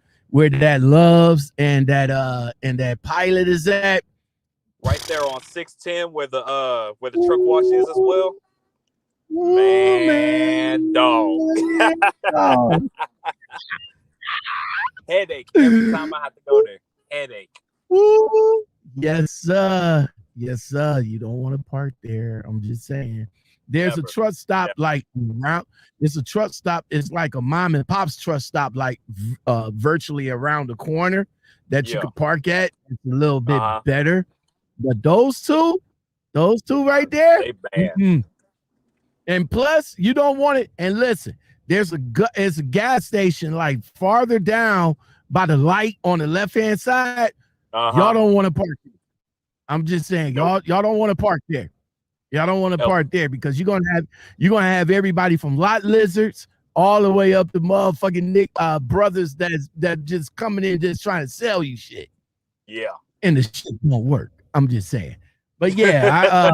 Loves and that Pilot is at. Right there on 610 where the truck wash is as well. Man, dog. Headache every time I have to go there. Headache. Woo. Yes, sir. Yes, sir. You don't want to park there. I'm just saying. There's a truck stop like around. It's a truck stop. It's like a mom and pop's truck stop, like virtually around the corner that you could park at. It's a little bit better. But those two right there. And plus, you don't want it. And listen, it's a gas station like farther down by the light on the left-hand side. Y'all don't want to park there. I'm just saying, y'all don't want to park there. Y'all don't want to park there, because you're gonna have everybody from lot lizards all the way up to motherfucking brothers that just coming in just trying to sell you shit. Yeah. And the shit won't work. I'm just saying. But yeah,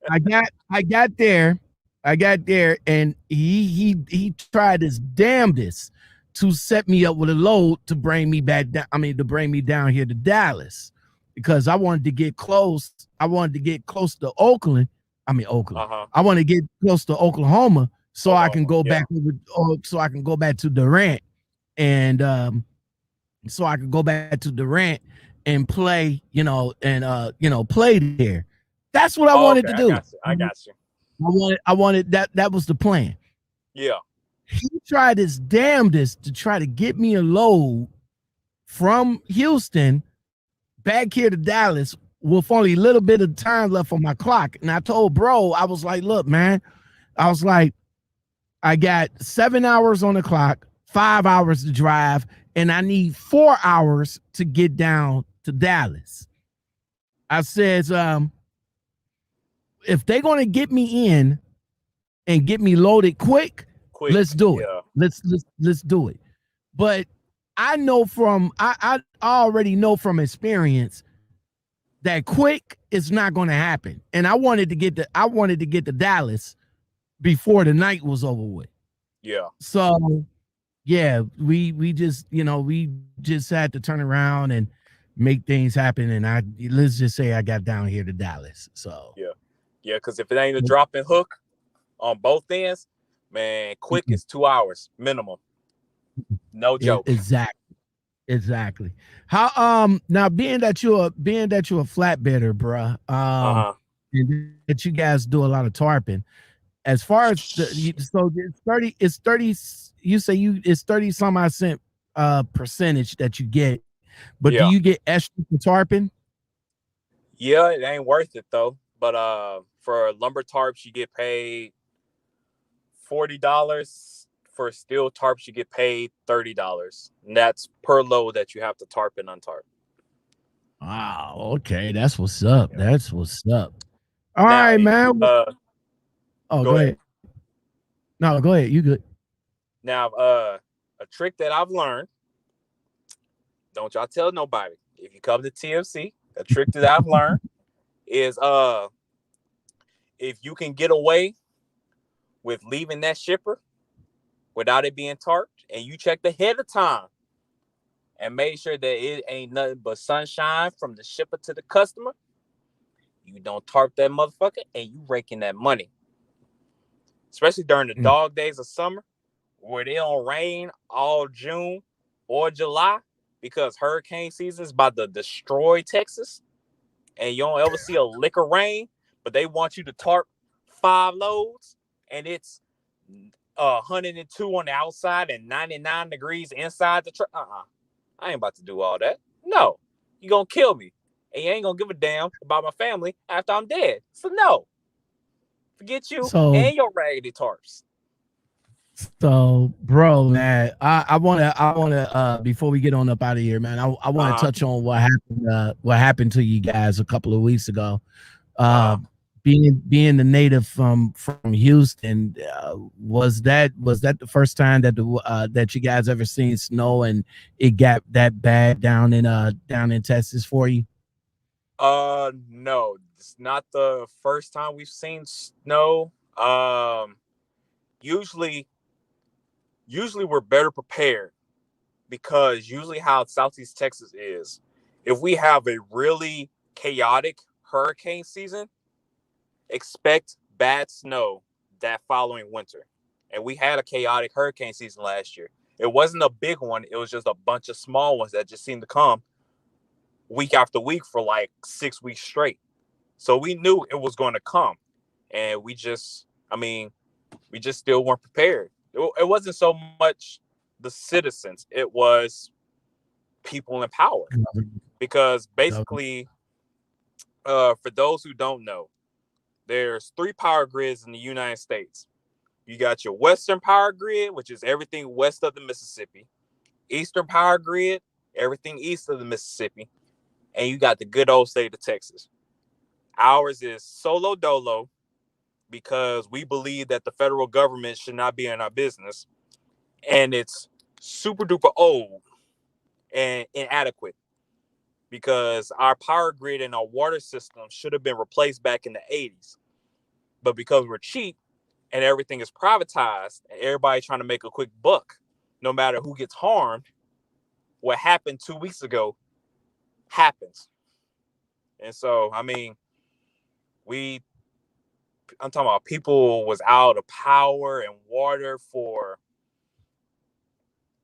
I got there. And he tried his damnedest to set me up with a load to bring me back down. I mean, to bring me down here to Dallas because I wanted to get close. I wanted to get close to Oakland. Oakland. I want to get close to Oklahoma so I can go back so I can go back to Durant and so I could go back to Durant and play, play there. That's what I wanted to do. I got you. I wanted that was the plan. Yeah. He tried his damnedest to try to get me a load from Houston back here to Dallas with only a little bit of time left on my clock. And I told bro, I was like, look, man, I was like, I got 7 hours on the clock, 5 hours to drive, and I need 4 hours to get down to Dallas. I says, if they're going to get me in and get me loaded quick, let's do it. Yeah. Let's do it. But I know I already know from experience that quick is not going to happen. And I wanted to get to Dallas before the night was over with. Yeah. So yeah, we just had to turn around and make things happen. And let's just say I got down here to Dallas. So yeah, because if it ain't a drop and hook on both ends, man, quick is 2 hours minimum. No joke. Exactly. How now being that you're a flatbedder, bruh, and that you guys do a lot of tarping. As far as it's 30. You say it's 30 some odd cent percentage that you get, but do you get extra for tarping? Yeah, it ain't worth it though. But for lumber tarps, you get paid $40. For steel tarps, you get paid $30. And that's per load that you have to tarp and untarp. Wow, okay, that's what's up. Yeah. That's what's up. All right, man. Go ahead. No, go ahead. You good. Now, a trick that I've learned, don't y'all tell nobody. If you come to TMC, a trick that I've learned is if you can get away with leaving that shipper without it being tarped, and you checked ahead of time and made sure that it ain't nothing but sunshine from the shipper to the customer, you don't tarp that motherfucker and you raking that money. Especially during the dog days of summer, where they don't rain all June or July because hurricane season is about to destroy Texas, and you don't ever see a lick of rain, but they want you to tarp 5 loads, and it's 102 on the outside and 99 degrees inside the truck. I ain't about to do all that. No, you gonna kill me, and you ain't gonna give a damn about my family after I'm dead. So no, forget you and your raggedy tarps. So, bro, man, I wanna before we get on up out of here, man, I want to touch on what happened to you guys a couple of weeks ago. Being the native from Houston, was that the first time that that you guys ever seen snow and it got that bad down in Texas for you? No, it's not the first time we've seen snow. Usually we're better prepared because usually how Southeast Texas is, if we have a really chaotic hurricane season, expect bad snow that following winter. And we had a chaotic hurricane season last year. It wasn't a big one. It was just a bunch of small ones that just seemed to come week after week for like 6 weeks straight. So we knew it was going to come. And we just still weren't prepared. It wasn't so much the citizens. It was people in power. Because basically, for those who don't know, there's 3 power grids in the United States. You got your Western power grid, which is everything west of the Mississippi. Eastern power grid, everything east of the Mississippi. And you got the good old state of Texas. Ours is solo dolo because we believe that the federal government should not be in our business. And it's super duper old and inadequate because our power grid and our water system should have been replaced back in the 80s. But because we're cheap and everything is privatized and everybody trying to make a quick buck, no matter who gets harmed, what happened 2 weeks ago happens. And so, I mean, I'm talking about people was out of power and water for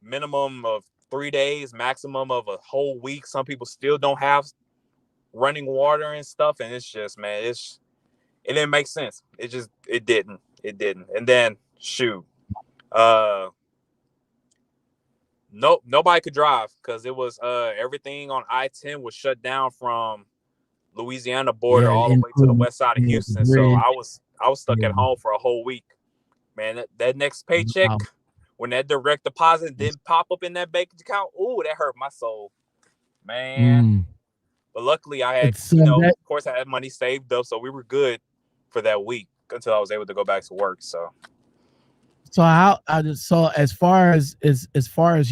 minimum of 3 days, maximum of a whole week. Some people still don't have running water and stuff. And it's just, man, it didn't make sense. It didn't. And then shoot, nobody could drive because it was everything on I-10 was shut down from Louisiana border all the way to the west side of Houston. So I was stuck at home for a whole week. Man, that next paycheck, when that direct deposit didn't pop up in that bank account, ooh, that hurt my soul, man. But luckily, I had, of course, I had money saved up, so we were good for that week until I was able to go back to work. So as far as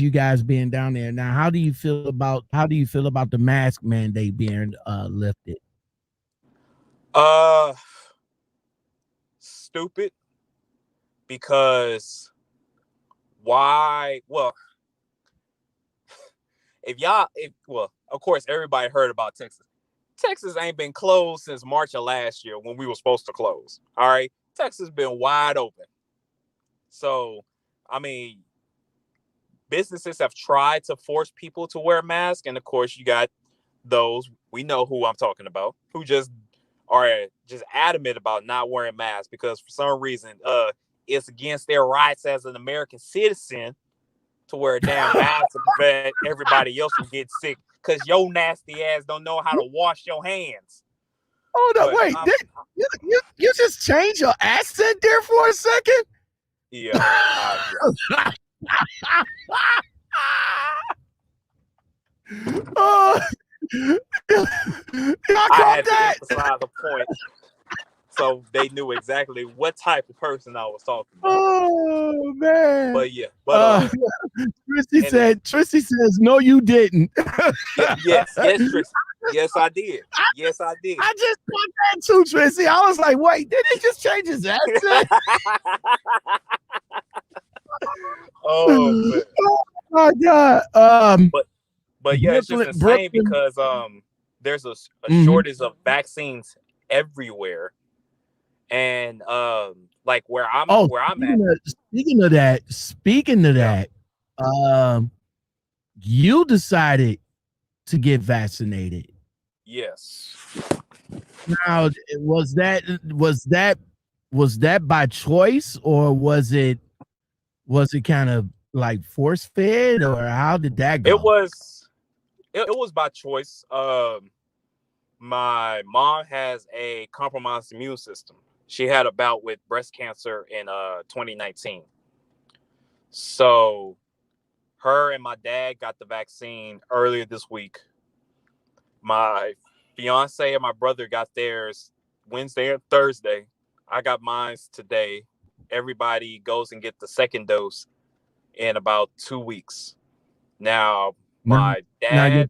you guys being down there now, how do you feel about the mask mandate being lifted? Stupid, because why? Well, of course, everybody heard about Texas. Texas ain't been closed since March of last year when we were supposed to close. All right, Texas been wide open. So, I mean, businesses have tried to force people to wear masks, and of course, you got those, we know who I'm talking about, who just are just adamant about not wearing masks because for some reason, it's against their rights as an American citizen to wear a damn mask to prevent everybody else from getting sick because your nasty ass don't know how to wash your hands. Oh no, wait, you just changed your accent there for a second? Yeah. I had to emphasize the point so they knew exactly what type of person I was talking about. Oh man! But yeah, Tristy says no, you didn't. Yes, Tristy. Yes, I did. Yes, I did. I just thought that too, Tristy. I was like, wait, did he just change his accent? Oh my God. But yeah, it's just insane because there's a shortage of vaccines everywhere. And like where I'm at. Speaking of that, you decided to get vaccinated. Yes. Now, was that by choice, or was it kind of like force fed, or how did that go? It was by choice. My mom has a compromised immune system. She had a bout with breast cancer in 2019. So her and my dad got the vaccine earlier this week. My fiance and my brother got theirs Wednesday and Thursday. I got mine today. Everybody goes and get the second dose in about 2 weeks. Now, my dad.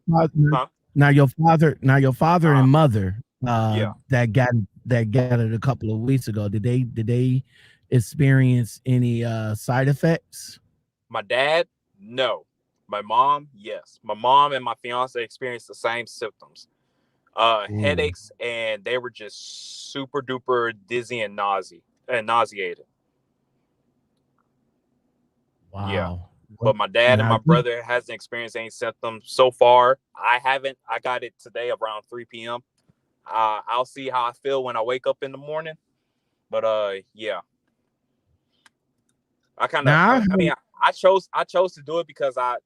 Now your father and mother that got it a couple of weeks ago. Did they experience any side effects? My dad, no. My mom, yes. My mom and my fiance experienced the same symptoms. Headaches, and they were just super duper dizzy and nauseated. Wow. Yeah. But my dad and my brother hasn't experienced any symptoms so far. I haven't. I got it today around 3 p.m. I'll see how I feel when I wake up in the morning. But yeah. I chose to do it because I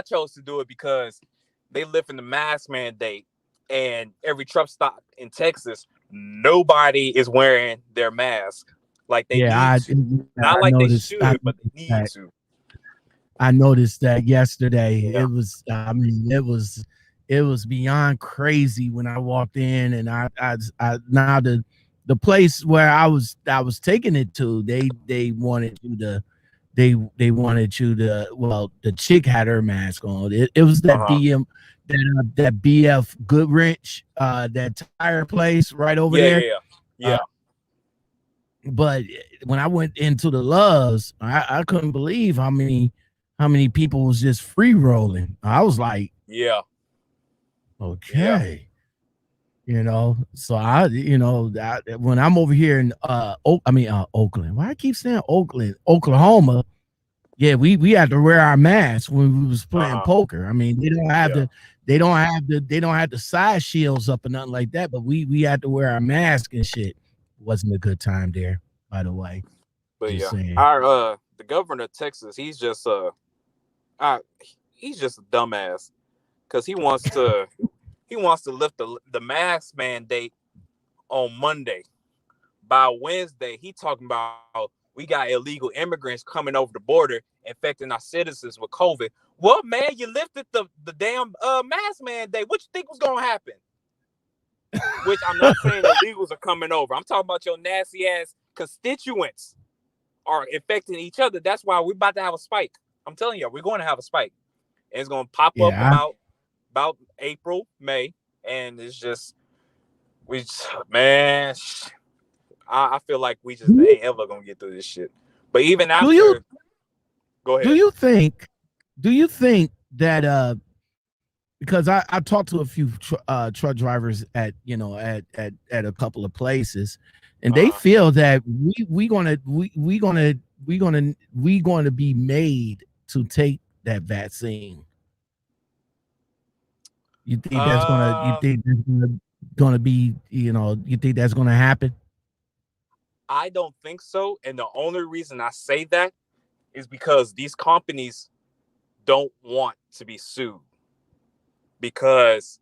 chose to do it because they live in the mask mandate, and every truck stop in Texas, nobody is wearing their mask. Like they need to. Not like they should, but they need to. I noticed that yesterday. Yeah. It was beyond crazy when I walked in, and I now the place where I was taking it to, they wanted you to they wanted you to. Well, the chick had her mask on. It was that that BF Goodrich, that tire place right over there. Yeah. But when I went into the Loves, I couldn't believe how many people was just free rolling. I was like, yeah, okay. You know, so when I'm over here in Oakland. Why I keep saying Oakland, Oklahoma? Yeah, we had to wear our masks when we was playing poker. I mean, they don't have the side shields up or nothing like that, but we had to wear our mask and shit. Wasn't a good time there, by the way. But just saying. our the governor of Texas, he's just a dumbass because he wants to lift the mask mandate on Monday. By Wednesday, he talking about we got illegal immigrants coming over the border infecting our citizens with COVID. Well, man, you lifted the damn mask mandate. What you think was gonna happen? Which I'm not saying illegals are coming over. I'm talking about your nasty ass constituents are infecting each other. That's why we're about to have a spike. I'm telling you, we're going to have a spike. And it's going to pop up about April, May, and it's just I feel like we just ain't ever gonna get through this shit. But even after, go ahead. Do you think that because I talked to a few truck drivers at a couple of places, and they feel that we gonna be made to take that vaccine. You think that's gonna be, you think that's gonna happen? I don't think so. And the only reason I say that is because these companies don't want to be sued. Because,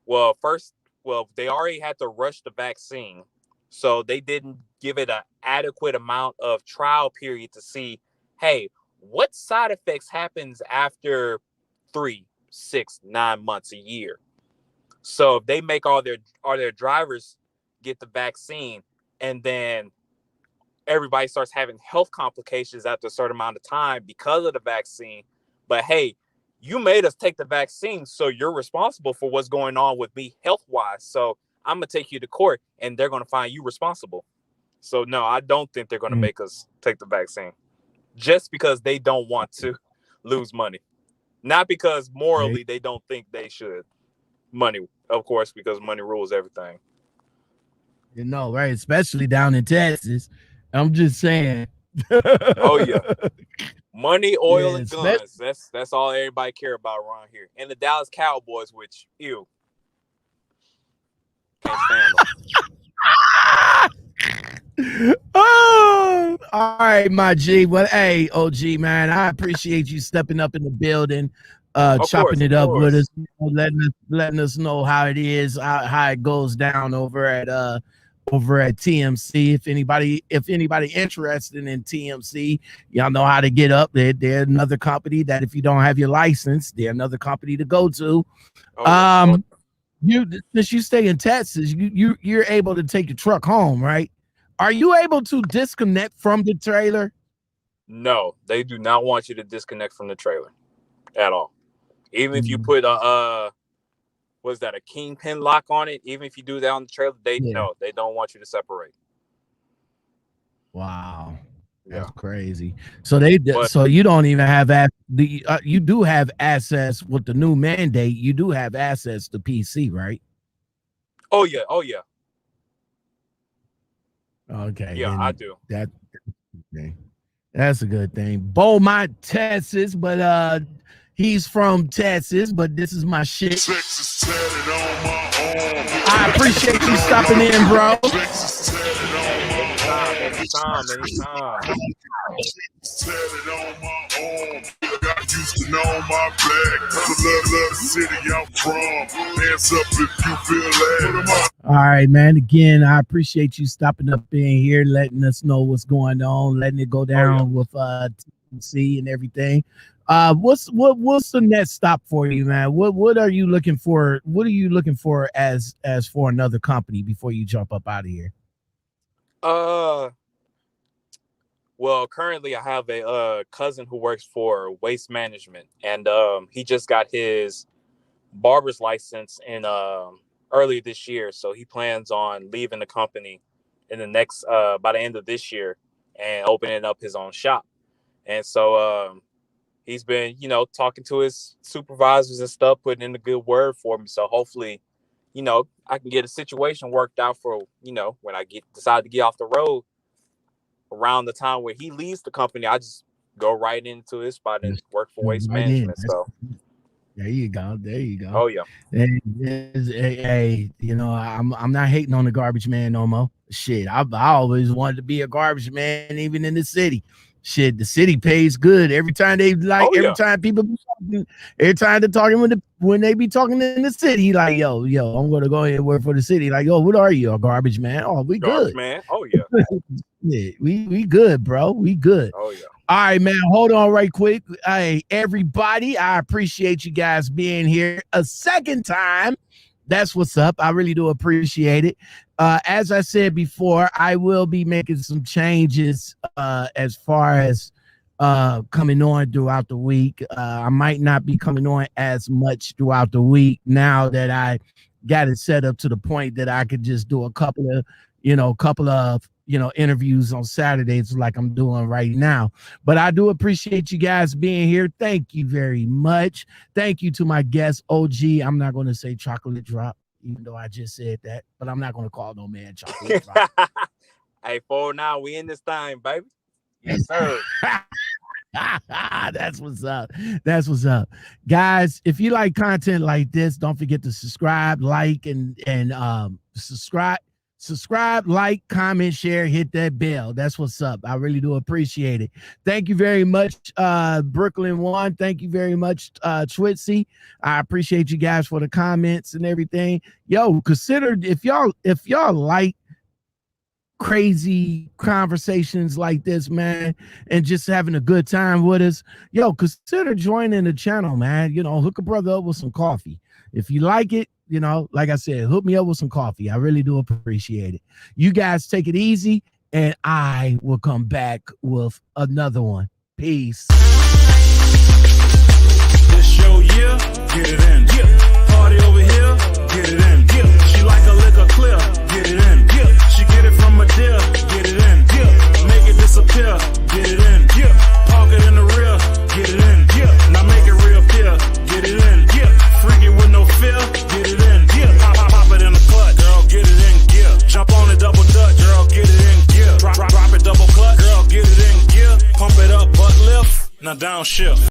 they already had to rush the vaccine. So they didn't give it an adequate amount of trial period to see, hey, what side effects happens after 3, 6, 9 months, a year. So if they make all their drivers get the vaccine, and then everybody starts having health complications after a certain amount of time because of the vaccine. But hey, you made us take the vaccine, so you're responsible for what's going on with me health-wise. So I'm going to take you to court, and they're going to find you responsible. So no, I don't think they're going to make us take the vaccine. Just because they don't want to lose money. Not because morally they don't think they should. Money, of course, because money rules everything. Right? Especially down in Texas. I'm just saying. Oh yeah, money, oil, and guns. That's all everybody care about around here. And the Dallas Cowboys, which can't stand them. Oh, all right, my G. Well, hey, OG man, I appreciate you stepping up in the building, chopping it up with us, letting us know how it is, how it goes down over at TMC. If anybody interested in TMC, y'all know how to get up. They're another company that if you don't have your license, they're another company to go to. Since you stay in Texas, you're able to take your truck home, right? Are you able to disconnect from the trailer? No, they do not want you to disconnect from the trailer at all. Even if you put a kingpin lock on it, even if you do that on the trailer, they don't want you to separate. Wow. That's crazy. So so you don't even have you do have access with the new mandate. You do have access to PC, right? Oh yeah. Okay. Yeah, I do. That's a good thing. Beaumont, Texas, but he's from Texas, but this is my shit. Texas tatted on my arm. I appreciate you stopping in, bro. Texas tatted on Anytime. tatted on my arm. Got used to know my black. Love the city I'm from. Hands up if you feel that. All right, man. Again, I appreciate you stopping up in here, letting us know what's going on, letting it go down with TMC and everything. What's the next stop for you, man? What are you looking for? What are you looking for as for another company before you jump up out of here? Well, currently I have a cousin who works for Waste Management, and he just got his barber's license in early this year. So he plans on leaving the company in the next by the end of this year and opening up his own shop. And so he's been, you know, talking to his supervisors and stuff, putting in a good word for me. So hopefully, you know, I can get a situation worked out for, you know, when I decide to get off the road around the time where he leaves the company. I just go right into his spot and work for Waste Management. So there you go. There you go. Oh yeah. Hey, you know, I'm not hating on the garbage man no more. Shit, I always wanted to be a garbage man, even in the city. Shit, the city pays good every time they every time people be talking, every time they're talking when they be talking in the city, like yo, I'm gonna go ahead and work for the city. Like, yo, what are you, a garbage man? Oh, we garbage good, man. Oh yeah. Yeah, we good, bro. We good. Oh yeah. All right, man. Hold on right quick. Hey, everybody, I appreciate you guys being here a second time. That's what's up. I really do appreciate it. As I said before, I will be making some changes as far as coming on throughout the week. I might not be coming on as much throughout the week now that I got it set up to the point that I could just do a couple of interviews on Saturdays like I'm doing right now. But I do appreciate you guys being here. Thank you very much. Thank you to my guest, OG. I'm not going to say ChocolateDrop, even though I just said that, but I'm not going to call no man ChocolateDrop. Hey, 4-9, we in this time, baby. Yes, sir. That's what's up. That's what's up. Guys, if you like content like this, don't forget to subscribe, like, and subscribe, like, comment, share, hit that bell. That's what's up. I really do appreciate it. Thank you very much, Brooklyn One. Thank you very much, Twitsy. I appreciate you guys for the comments and everything. Yo, consider if y'all like crazy conversations like this, man, and just having a good time with us, yo, consider joining the channel, man. You know, hook a brother up with some coffee. If you like it, you know, like I said, hook me up with some coffee. I really do appreciate it. You guys take it easy, and I will come back with another one. Peace. This your year, get it in. Yeah. Party over here, get it in. Yeah. She like a liquor clear, get it in. Yeah. She get it from a deal, get it in. Yeah. Make it disappear, get it in. Yeah. Park it in the rear, get it in. Yeah. Now make it reappear, get it in. Yeah. Freaky with no fear, get it in. Yeah. Pop it in the clutch, girl, get it in. Yeah. Jump on it, double dutch, girl, get it in. Yeah. Drop it, double clutch, girl, get it in. Yeah. Pump it up, butt lift, now downshift.